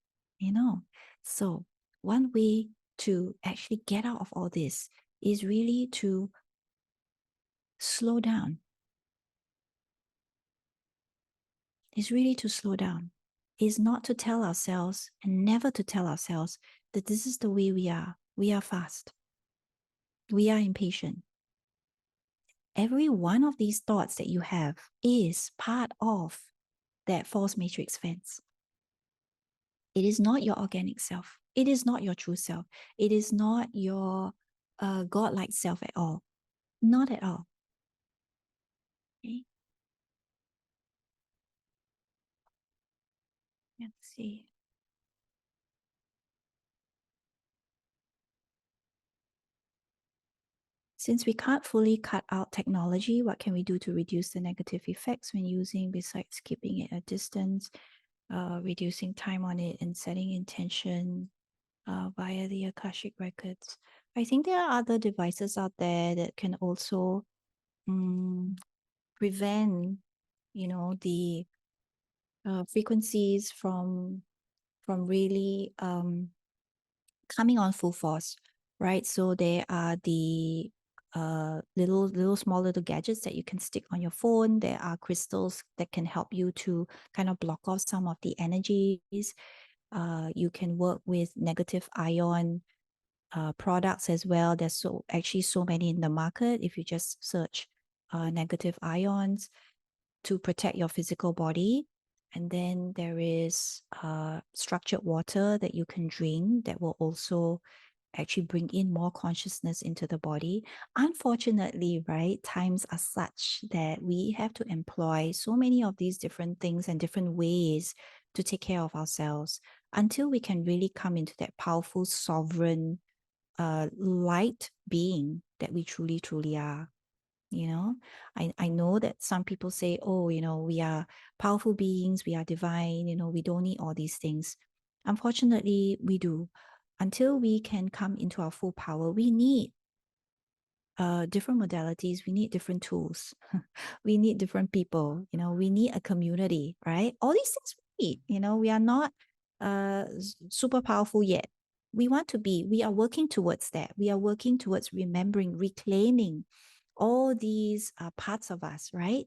So one way to actually get out of all this is really to slow down. Is really to slow down. Is not to tell ourselves and never to tell ourselves that this is the way we are. We are fast. We are impatient. Every one of these thoughts that you have is part of that false matrix fence. It is not your organic self. It is not your true self. It is not your godlike self at all. Not at all. Okay. Let's see. Since we can't fully cut out technology, what can we do to reduce the negative effects when using, besides keeping it at distance, reducing time on it, and setting intention via the Akashic Records? I think there are other devices out there that can also prevent, the frequencies from really coming on full force, right? So there are the little small little gadgets that you can stick on your phone. There are crystals that can help you to kind of block off some of the energies. You can work with negative ion products as well. There's actually so many in the market. If you just search negative ions to protect your physical body. And then there is structured water that you can drink that will also actually bring in more consciousness into the body. Unfortunately, right, times are such that we have to employ so many of these different things and different ways to take care of ourselves until we can really come into that powerful, sovereign, light being that we truly, truly are. I know that some people say, oh, we are powerful beings, we are divine, we don't need all these things. Unfortunately, we do. until we can come into our full power, we need different modalities, we need different tools, we need different people, we need a community, right? All these things we need, we are not super powerful yet. We want to be, we are working towards that. We are working towards remembering, reclaiming all these parts of us, right?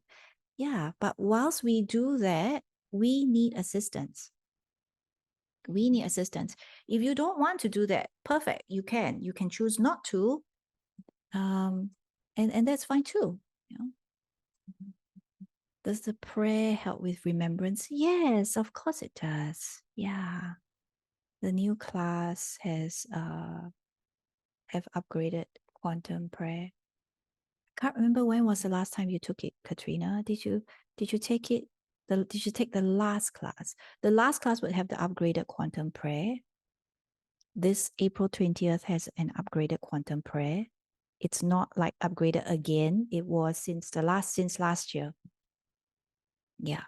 Yeah, but whilst we do that, we need assistance. We need assistance. If you don't want to do that, perfect, you can choose not to, and that's fine too. Does the prayer help with remembrance? Yes, of course it does. Yeah, the new class has have upgraded quantum prayer. I can't remember when was the last time you took it, Katrina. Did you take it? Did you take the last class? The last class would have the upgraded quantum prayer. This April 20th has an upgraded quantum prayer. It's not like upgraded again. It was since last year. Yeah.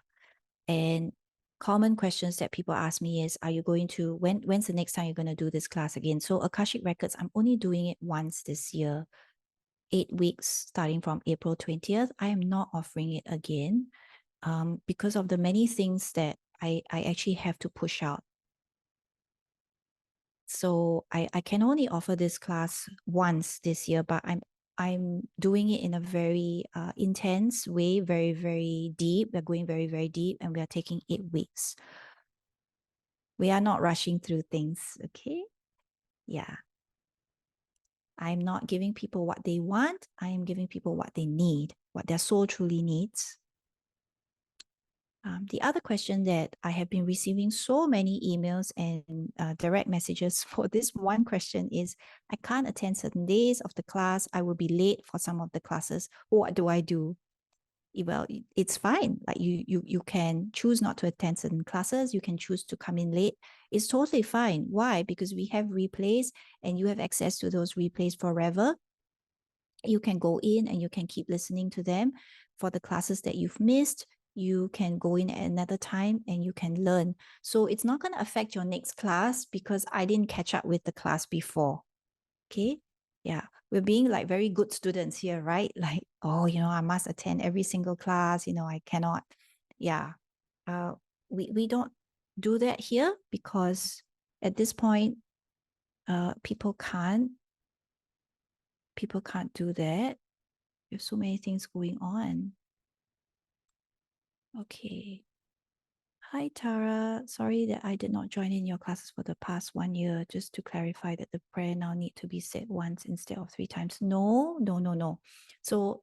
And common questions that people ask me is, are you going to, when's the next time you're going to do this class again? So Akashic Records, I'm only doing it once this year, 8 weeks starting from April 20th. I am not offering it again because of the many things that I actually have to push out. So I can only offer this class once this year, but I'm doing it in a very intense way, very, very deep. We're going very, very deep, and we are taking 8 weeks. We are not rushing through things, okay? Yeah. I'm not giving people what they want. I am giving people what they need, what their soul truly needs. The other question that I have been receiving so many emails and direct messages for this one question is, I can't attend certain days of the class. I will be late for some of the classes. What do I do? Well, it's fine. Like you can choose not to attend certain classes. You can choose to come in late. It's totally fine. Why? Because we have replays and you have access to those replays forever. You can go in and you can keep listening to them. For the classes that you've missed, you can go in at another time and you can learn. So it's not going to affect your next class because I didn't catch up with the class before. Okay. Yeah. We're being like very good students here, right? Like, oh, I must attend every single class. I cannot. Yeah. We don't do that here because at this point, people can't do that. There's so many things going on. Okay. Hi, Tara. Sorry that I did not join in your classes for the past 1 year. Just to clarify that the prayer now need to be said once instead of 3 times. No. So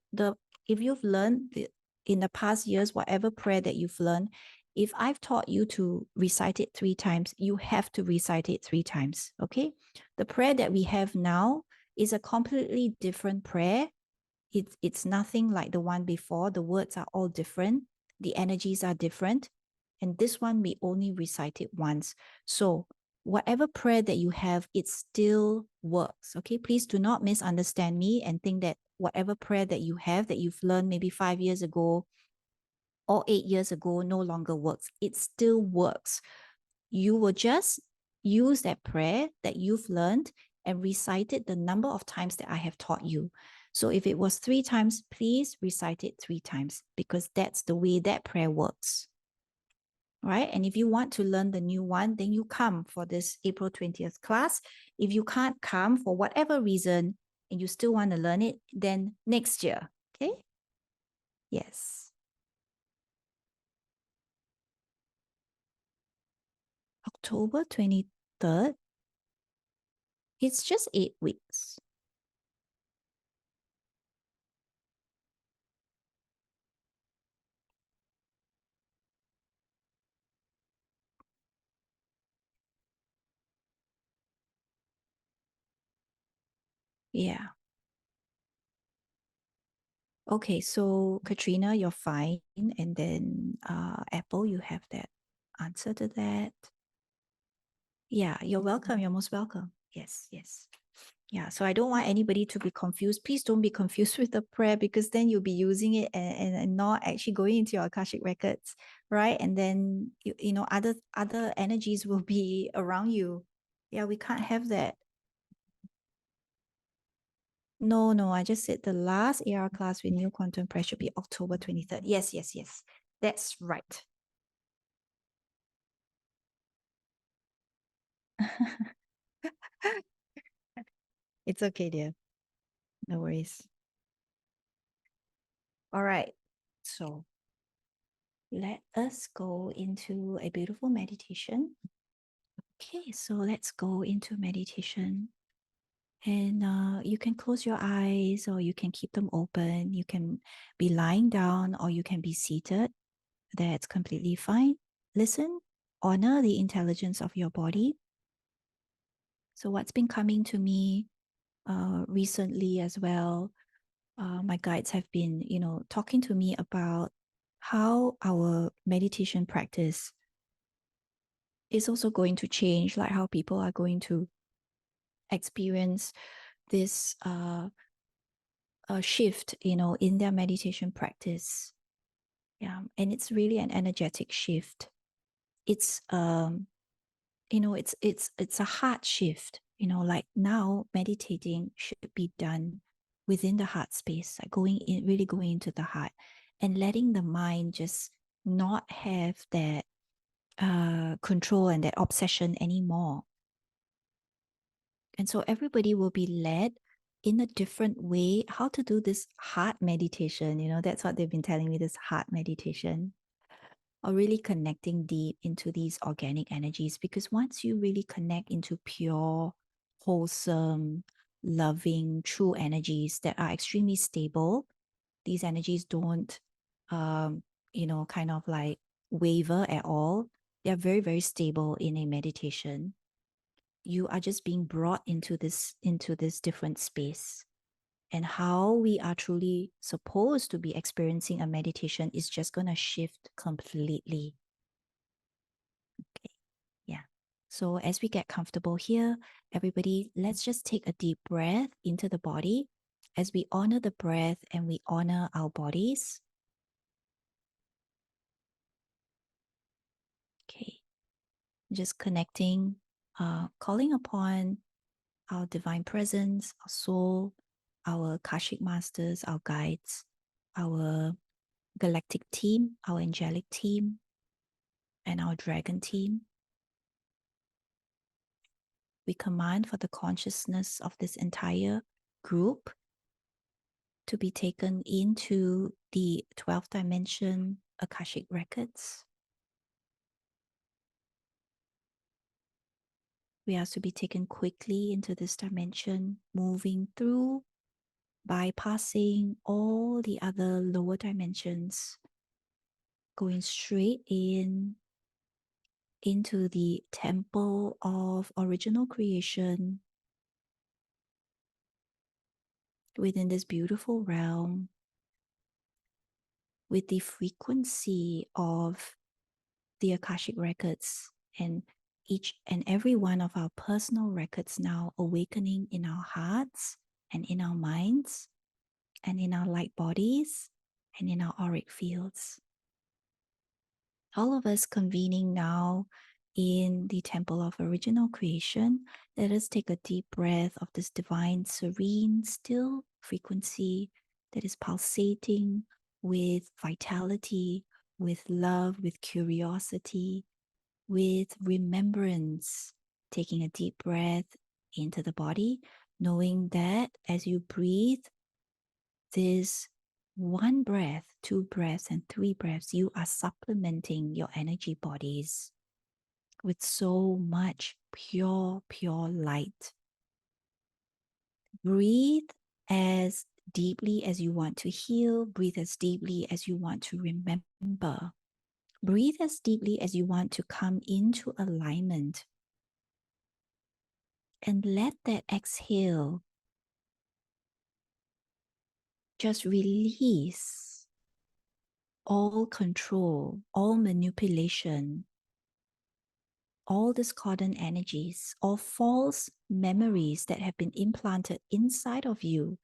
if you've learned in the past years, whatever prayer that you've learned, if I've taught you to recite it 3 times, you have to recite it 3 times. Okay. The prayer that we have now is a completely different prayer. It's nothing like the one before. The words are all different. The energies are different. And this one, we only recite it once. So whatever prayer that you have, it still works. Okay, please do not misunderstand me and think that whatever prayer that you have that you've learned maybe 5 years ago or 8 years ago no longer works. It still works. You will just use that prayer that you've learned and recite it the number of times that I have taught you. So if it was 3 times, please recite it 3 times because that's the way that prayer works. Right? And if you want to learn the new one, then you come for this April 20th class. If you can't come for whatever reason and you still want to learn it, then next year. Okay? Yes. October 23rd. It's just 8 weeks. Yeah. Okay, so Katrina, you're fine. And then Apple, you have that answer to that. Yeah, you're welcome. You're most welcome. Yes. Yeah, so I don't want anybody to be confused. Please don't be confused with the prayer because then you'll be using it and not actually going into your Akashic records, right? And then other energies will be around you. Yeah, we can't have that. No, I just said the last AR class with new quantum pressure be October 23rd. Yes. That's right. It's okay, dear. No worries. All right. So let us go into a beautiful meditation. Okay, so let's go into meditation. And you can close your eyes or you can keep them open. You can be lying down or you can be seated. That's completely fine. Listen, honor the intelligence of your body. So, what's been coming to me recently as well, my guides have been, talking to me about how our meditation practice is also going to change, like how people are going to experience this shift, in their meditation practice. Yeah, and it's really an energetic shift. It's it's a heart shift. Like now meditating should be done within the heart space, like really going into the heart and letting the mind just not have that control and that obsession anymore. And so everybody will be led in a different way how to do this heart meditation. That's what they've been telling me, this heart meditation, or really connecting deep into these organic energies. Because once you really connect into pure, wholesome, loving, true energies that are extremely stable, these energies don't, kind of like waver at all. They're very, very stable in a meditation. You are just being brought into this different space, and how we are truly supposed to be experiencing a meditation is just going to shift completely. Okay. Yeah. So as we get comfortable here, everybody, let's just take a deep breath into the body as we honor the breath and we honor our bodies. Okay. Just connecting, calling upon our divine presence, our soul, our Akashic masters, our guides, our galactic team, our angelic team, and our dragon team. We command for the consciousness of this entire group to be taken into the 12th dimension Akashic Records. We are to be taken quickly into this dimension, moving through, bypassing all the other lower dimensions, going straight into the temple of original creation within this beautiful realm, with the frequency of the Akashic Records and each and every one of our personal records now awakening in our hearts and in our minds and in our light bodies and in our auric fields. All of us convening now in the temple of original creation. Let us take a deep breath of this divine, serene, still frequency that is pulsating with vitality, with love, with curiosity, with remembrance. Taking a deep breath into the body, knowing that as you breathe this one breath, two breaths, and three breaths, you are supplementing your energy bodies with so much pure, pure light. Breathe as deeply as you want to heal. Breathe as deeply as you want to remember. Breathe as deeply as you want to come into alignment. And let that exhale just release all control, all manipulation, all discordant energies, all false memories that have been implanted inside of you.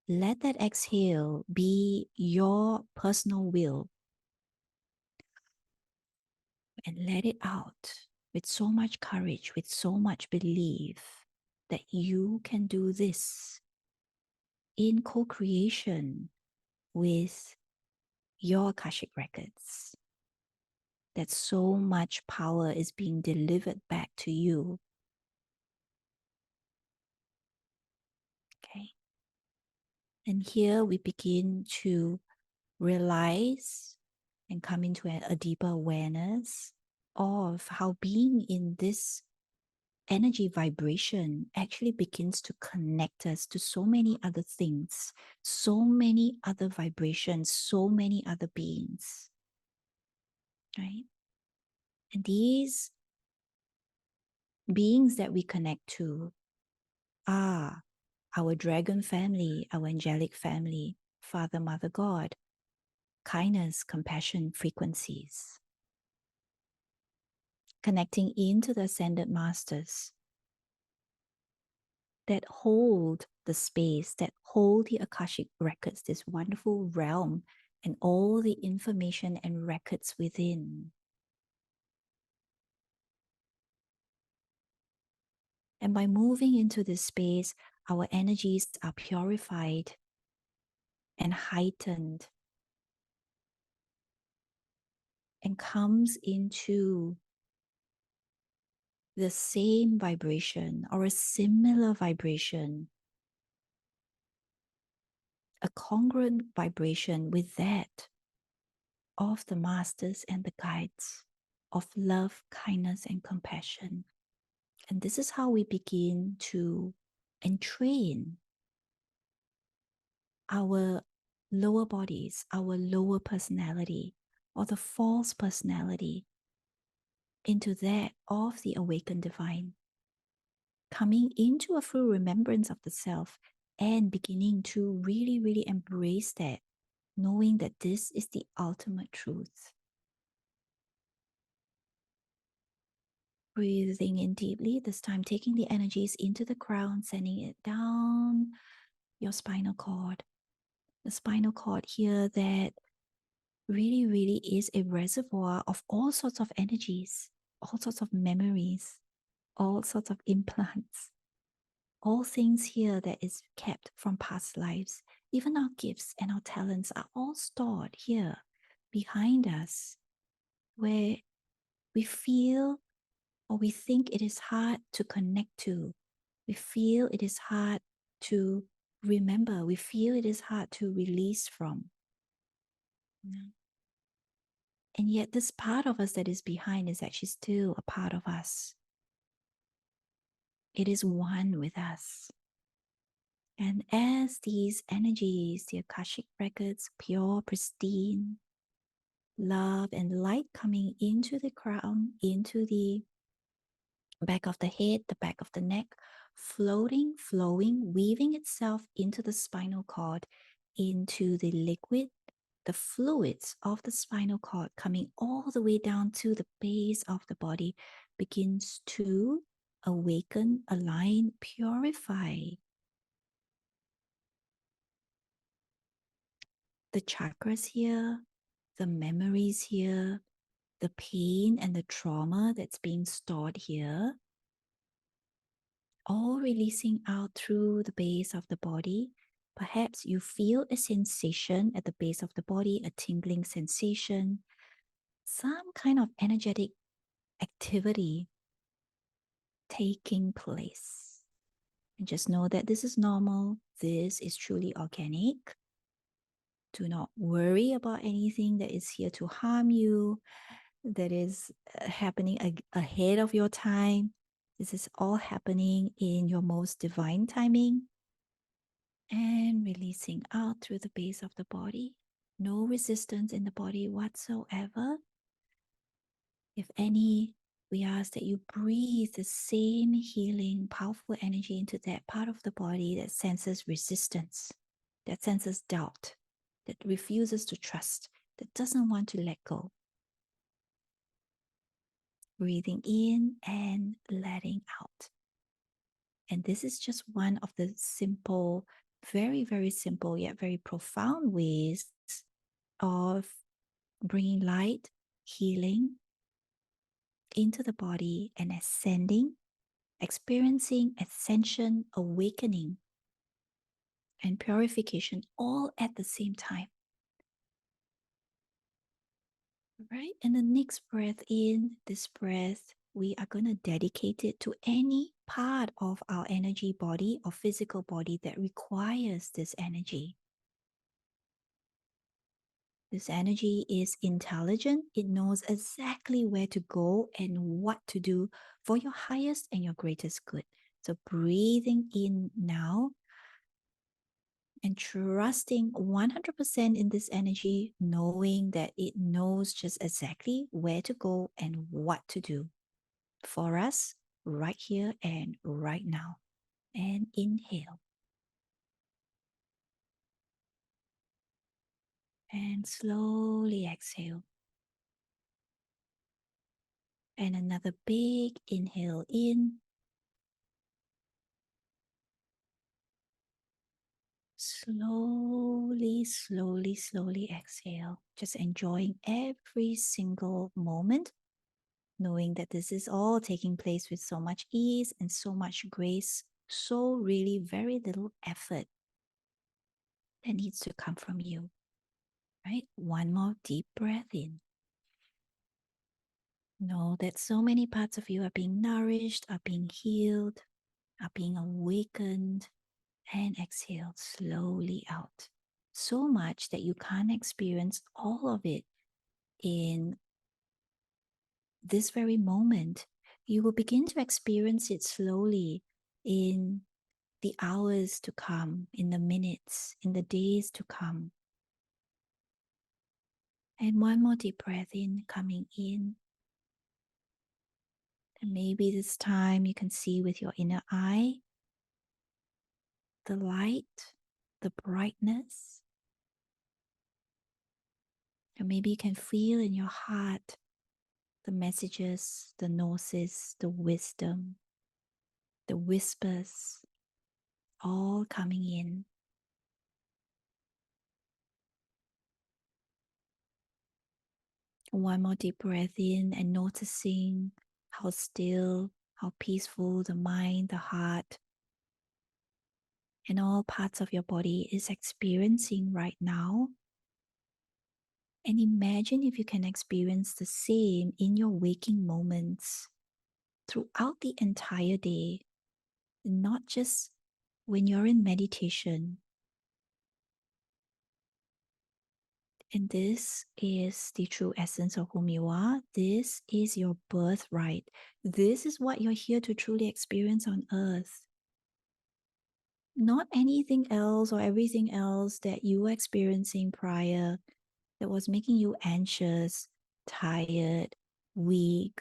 Let that exhale be your personal will and let it out. with so much courage, with so much belief that you can do this in co-creation with your Akashic Records, that so much power is being delivered back to you. Okay. And here we begin to realize and come into a deeper awareness of how being in this energy vibration actually begins to connect us to so many other things, so many other vibrations, so many other beings, right? And these beings that we connect to are our dragon family, our angelic family, Father, Mother, God, kindness, compassion frequencies, connecting into the ascended masters that hold the space, that hold the Akashic records, this wonderful realm, and all the information and records within. And by moving into this space, our energies are purified and heightened and comes into the same vibration or a similar vibration, a congruent vibration with that of the masters and the guides of love, kindness, and compassion. And this is how we begin to entrain our lower bodies, our lower personality, or the false personality into that of the awakened divine, coming into a full remembrance of the self and beginning to really, really embrace that, knowing that this is the ultimate truth. Breathing in deeply, this time taking the energies into the crown, sending it down your spinal cord. The spinal cord here that really, really is a reservoir of all sorts of energies, all sorts of memories, all sorts of implants, all things here that is kept from past lives. Even our gifts and our talents are all stored here behind us, where we feel or we think it is hard to connect to. We feel it is hard to remember. We feel it is hard to release from. Yeah. And yet, this part of us that is behind is actually still a part of us. It is one with us. And as these energies, the Akashic records, pure, pristine, love and light coming into the crown, into the back of the head, the back of the neck, floating, flowing, weaving itself into the spinal cord, into the liquid, the fluids of the spinal cord coming all the way down to the base of the body, begins to awaken, align, purify the chakras here, the memories here, the pain and the trauma that's being stored here, all releasing out through the base of the body. Perhaps you feel a sensation at the base of the body, a tingling sensation, some kind of energetic activity taking place. And just know that this is normal. This is truly organic. Do not worry about anything that is here to harm you, that is happening ahead of your time. This is all happening in your most divine timing. And releasing out through the base of the body. No resistance in the body whatsoever. If any, we ask that you breathe the same healing, powerful energy into that part of the body that senses resistance, that senses doubt, that refuses to trust, that doesn't want to let go. Breathing in and letting out. And this is just one of the simple, very, very simple yet very profound ways of bringing light, healing, into the body and ascending, experiencing ascension, awakening, and purification all at the same time. Right? And the next breath in, this breath, we are going to dedicate it to any part of our energy body or physical body that requires this energy. This energy is intelligent. It knows exactly where to go and what to do for your highest and your greatest good. So breathing in now and trusting 100% in this energy, knowing that it knows just exactly where to go and what to do for us right here and right now. And inhale. And slowly exhale. And another big inhale in. Slowly, slowly, slowly exhale. Just enjoying every single moment, knowing that this is all taking place with so much ease and so much grace. So, really, very little effort that needs to come from you. Right? One more deep breath in. Know that so many parts of you are being nourished, are being healed, are being awakened, and exhale slowly out. So much that you can't experience all of it in this very moment. You will begin to experience it slowly in the hours to come, in the minutes, in the days to come. And one more deep breath in, coming in. And maybe this time you can see with your inner eye the light, the brightness. And maybe you can feel in your heart the messages, the gnosis, the wisdom, the whispers, all coming in. One more deep breath in and noticing how still, how peaceful the mind, the heart, and all parts of your body is experiencing right now. And imagine if you can experience the same in your waking moments throughout the entire day, not just when you're in meditation. And this is the true essence of whom you are. This is your birthright. This is what you're here to truly experience on earth. Not anything else or everything else that you were experiencing prior that was making you anxious, tired, weak,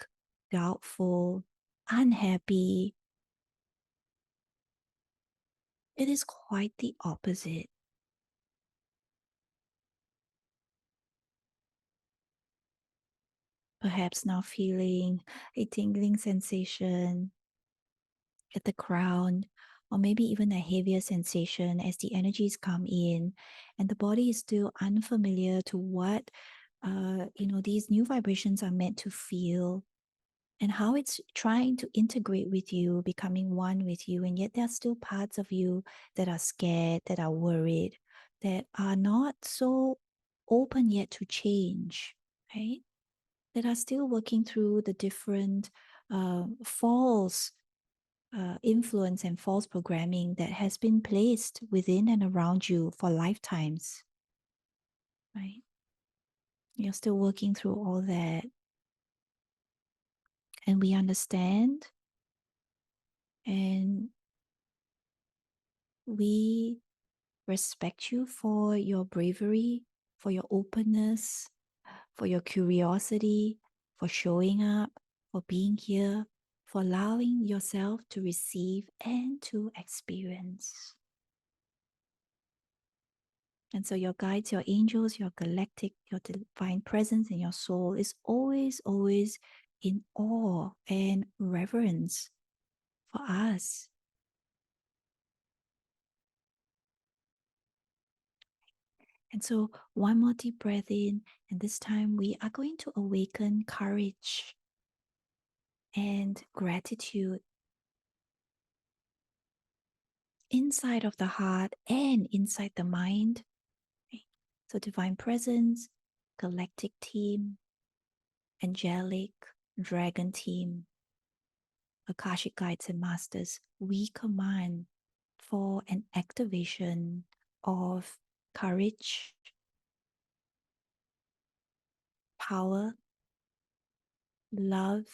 doubtful, unhappy. It is quite the opposite. Perhaps now feeling a tingling sensation at the crown, or maybe even a heavier sensation as the energies come in and the body is still unfamiliar to what these new vibrations are meant to feel and how it's trying to integrate with you, becoming one with you. And yet there are still parts of you that are scared, that are worried, that are not so open yet to change, right? That are still working through the different false influence and false programming that has been placed within and around you for lifetimes, right? You're still working through all that. And we understand and we respect you for your bravery, for your openness, for your curiosity, for showing up, for being here, for allowing yourself to receive and to experience. And so your guides, your angels, your galactic, your divine presence and your soul is always, always in awe and reverence for us. And so one more deep breath in, and this time we are going to awaken courage. and gratitude inside of the heart and inside the mind. So divine presence, galactic team, angelic, dragon team, Akashic guides and masters, we command for an activation of courage, power, love,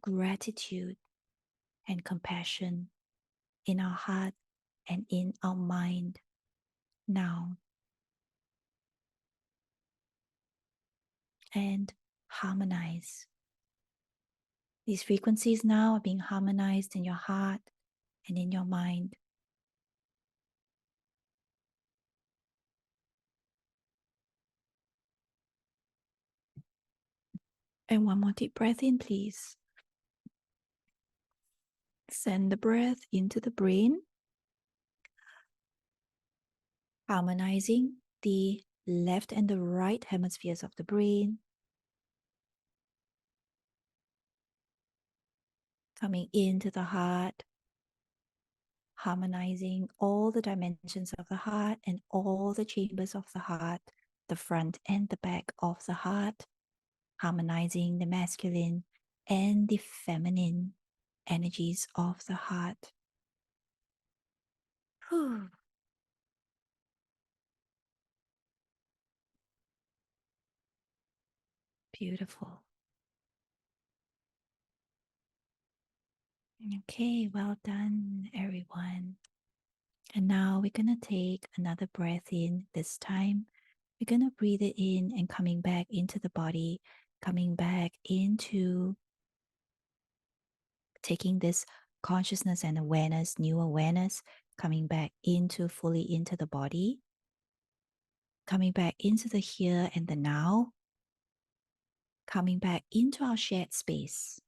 gratitude, and compassion in our heart and in our mind now. And harmonize. These frequencies now are being harmonized in your heart and in your mind. And one more deep breath in, please. Send the breath into the brain, harmonizing the left and the right hemispheres of the brain, coming into the heart, harmonizing all the dimensions of the heart and all the chambers of the heart, the front and the back of the heart, harmonizing the masculine and the feminine energies of the heart. Whew. Beautiful. Okay, well done, everyone. And now we're going to take another breath in. This time, we're going to breathe it in and coming back into the body, coming back into taking this consciousness and awareness, new awareness, coming back into fully into the body, coming back into the here and the now, coming back into our shared space,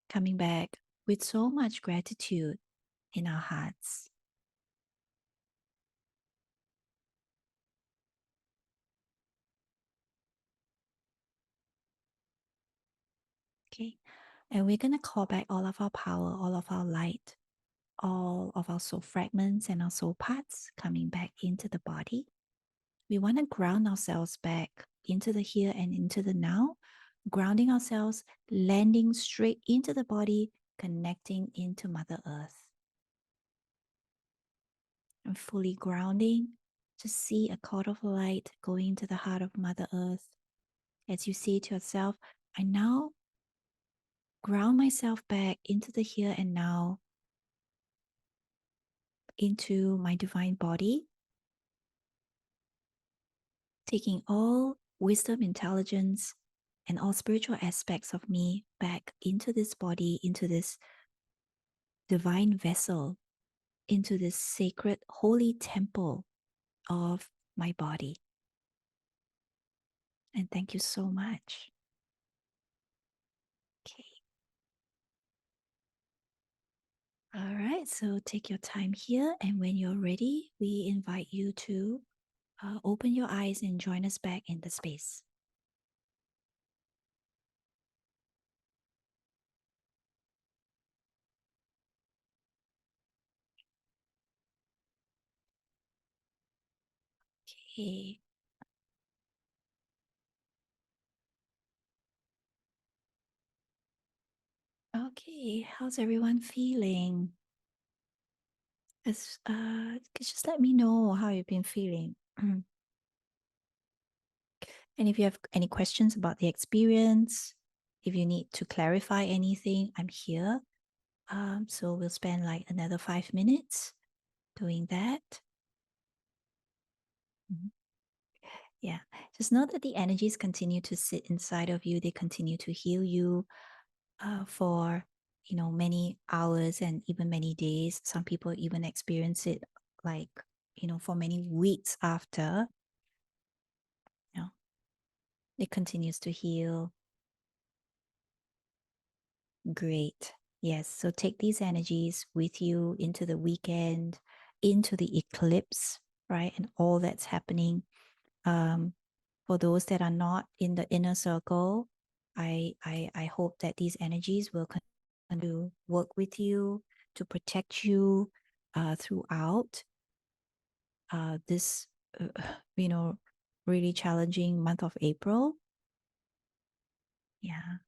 coming back with so much gratitude in our hearts. Okay, and we're going to call back all of our power, all of our light, all of our soul fragments and our soul parts coming back into the body. We want to ground ourselves back into the here and into the now, grounding ourselves, landing straight into the body, connecting into Mother Earth. And fully grounding to see a cord of light going to the heart of Mother Earth. As you say to yourself, I now ground myself back into the here and now, into my divine body, taking all wisdom, intelligence, and all spiritual aspects of me back into this body, into this divine vessel, into this sacred, holy temple of my body. And thank you so much. Okay. All right, so take your time here. And when you're ready, we invite you to open your eyes and join us back in the space. Okay. Okay, how's everyone feeling? Just let me know how you've been feeling. And if you have any questions about the experience, if you need to clarify anything, I'm here. So we'll spend like another 5 minutes doing that. Mhm. Yeah, just know that the energies continue to sit inside of you. They continue to heal you for, many hours and even many days. Some people even experience it like, for many weeks after. It continues to heal. Great. Yes. So take these energies with you into the weekend, into the eclipse, right? And all that's happening. For those that are not in the inner circle, I hope that these energies will continue to work with you, to protect you throughout this, you know, really challenging month of April. Yeah.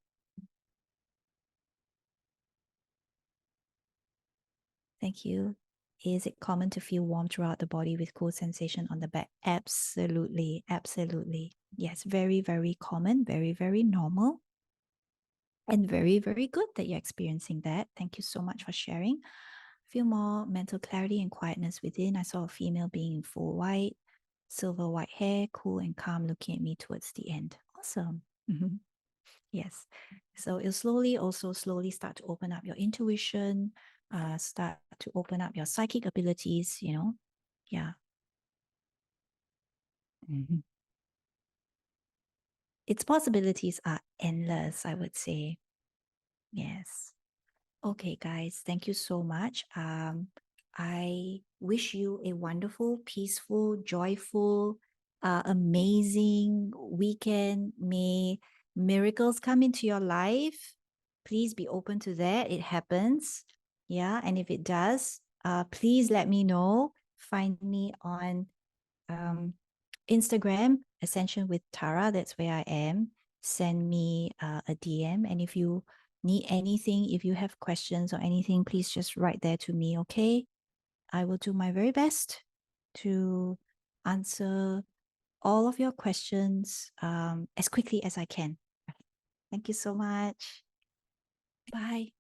Thank you. Is it common to feel warm throughout the body with cool sensation on the back? Absolutely. Absolutely. Yes. Very, very common. Very, very normal. And very, very good that you're experiencing that. Thank you so much for sharing. Feel more mental clarity and quietness within. I saw a female being in full white, silver white hair, cool and calm, looking at me towards the end. Awesome. Yes. So it'll slowly start to open up your intuition, start to open up your psychic abilities, you know. Yeah. Mhm. Its possibilities are endless, I would say. Yes. Okay, guys, thank you so much. I wish you a wonderful, peaceful, joyful, amazing weekend. May miracles come into your life. Please be open to that. It happens. Yeah. And if it does, please let me know. Find me on um, Instagram, Ascension with Tara. That's where I am. Send me a DM. And if you need anything, if you have questions or anything, please just write there to me, okay? I will do my very best to answer all of your questions as quickly as I can. Thank you so much. Bye.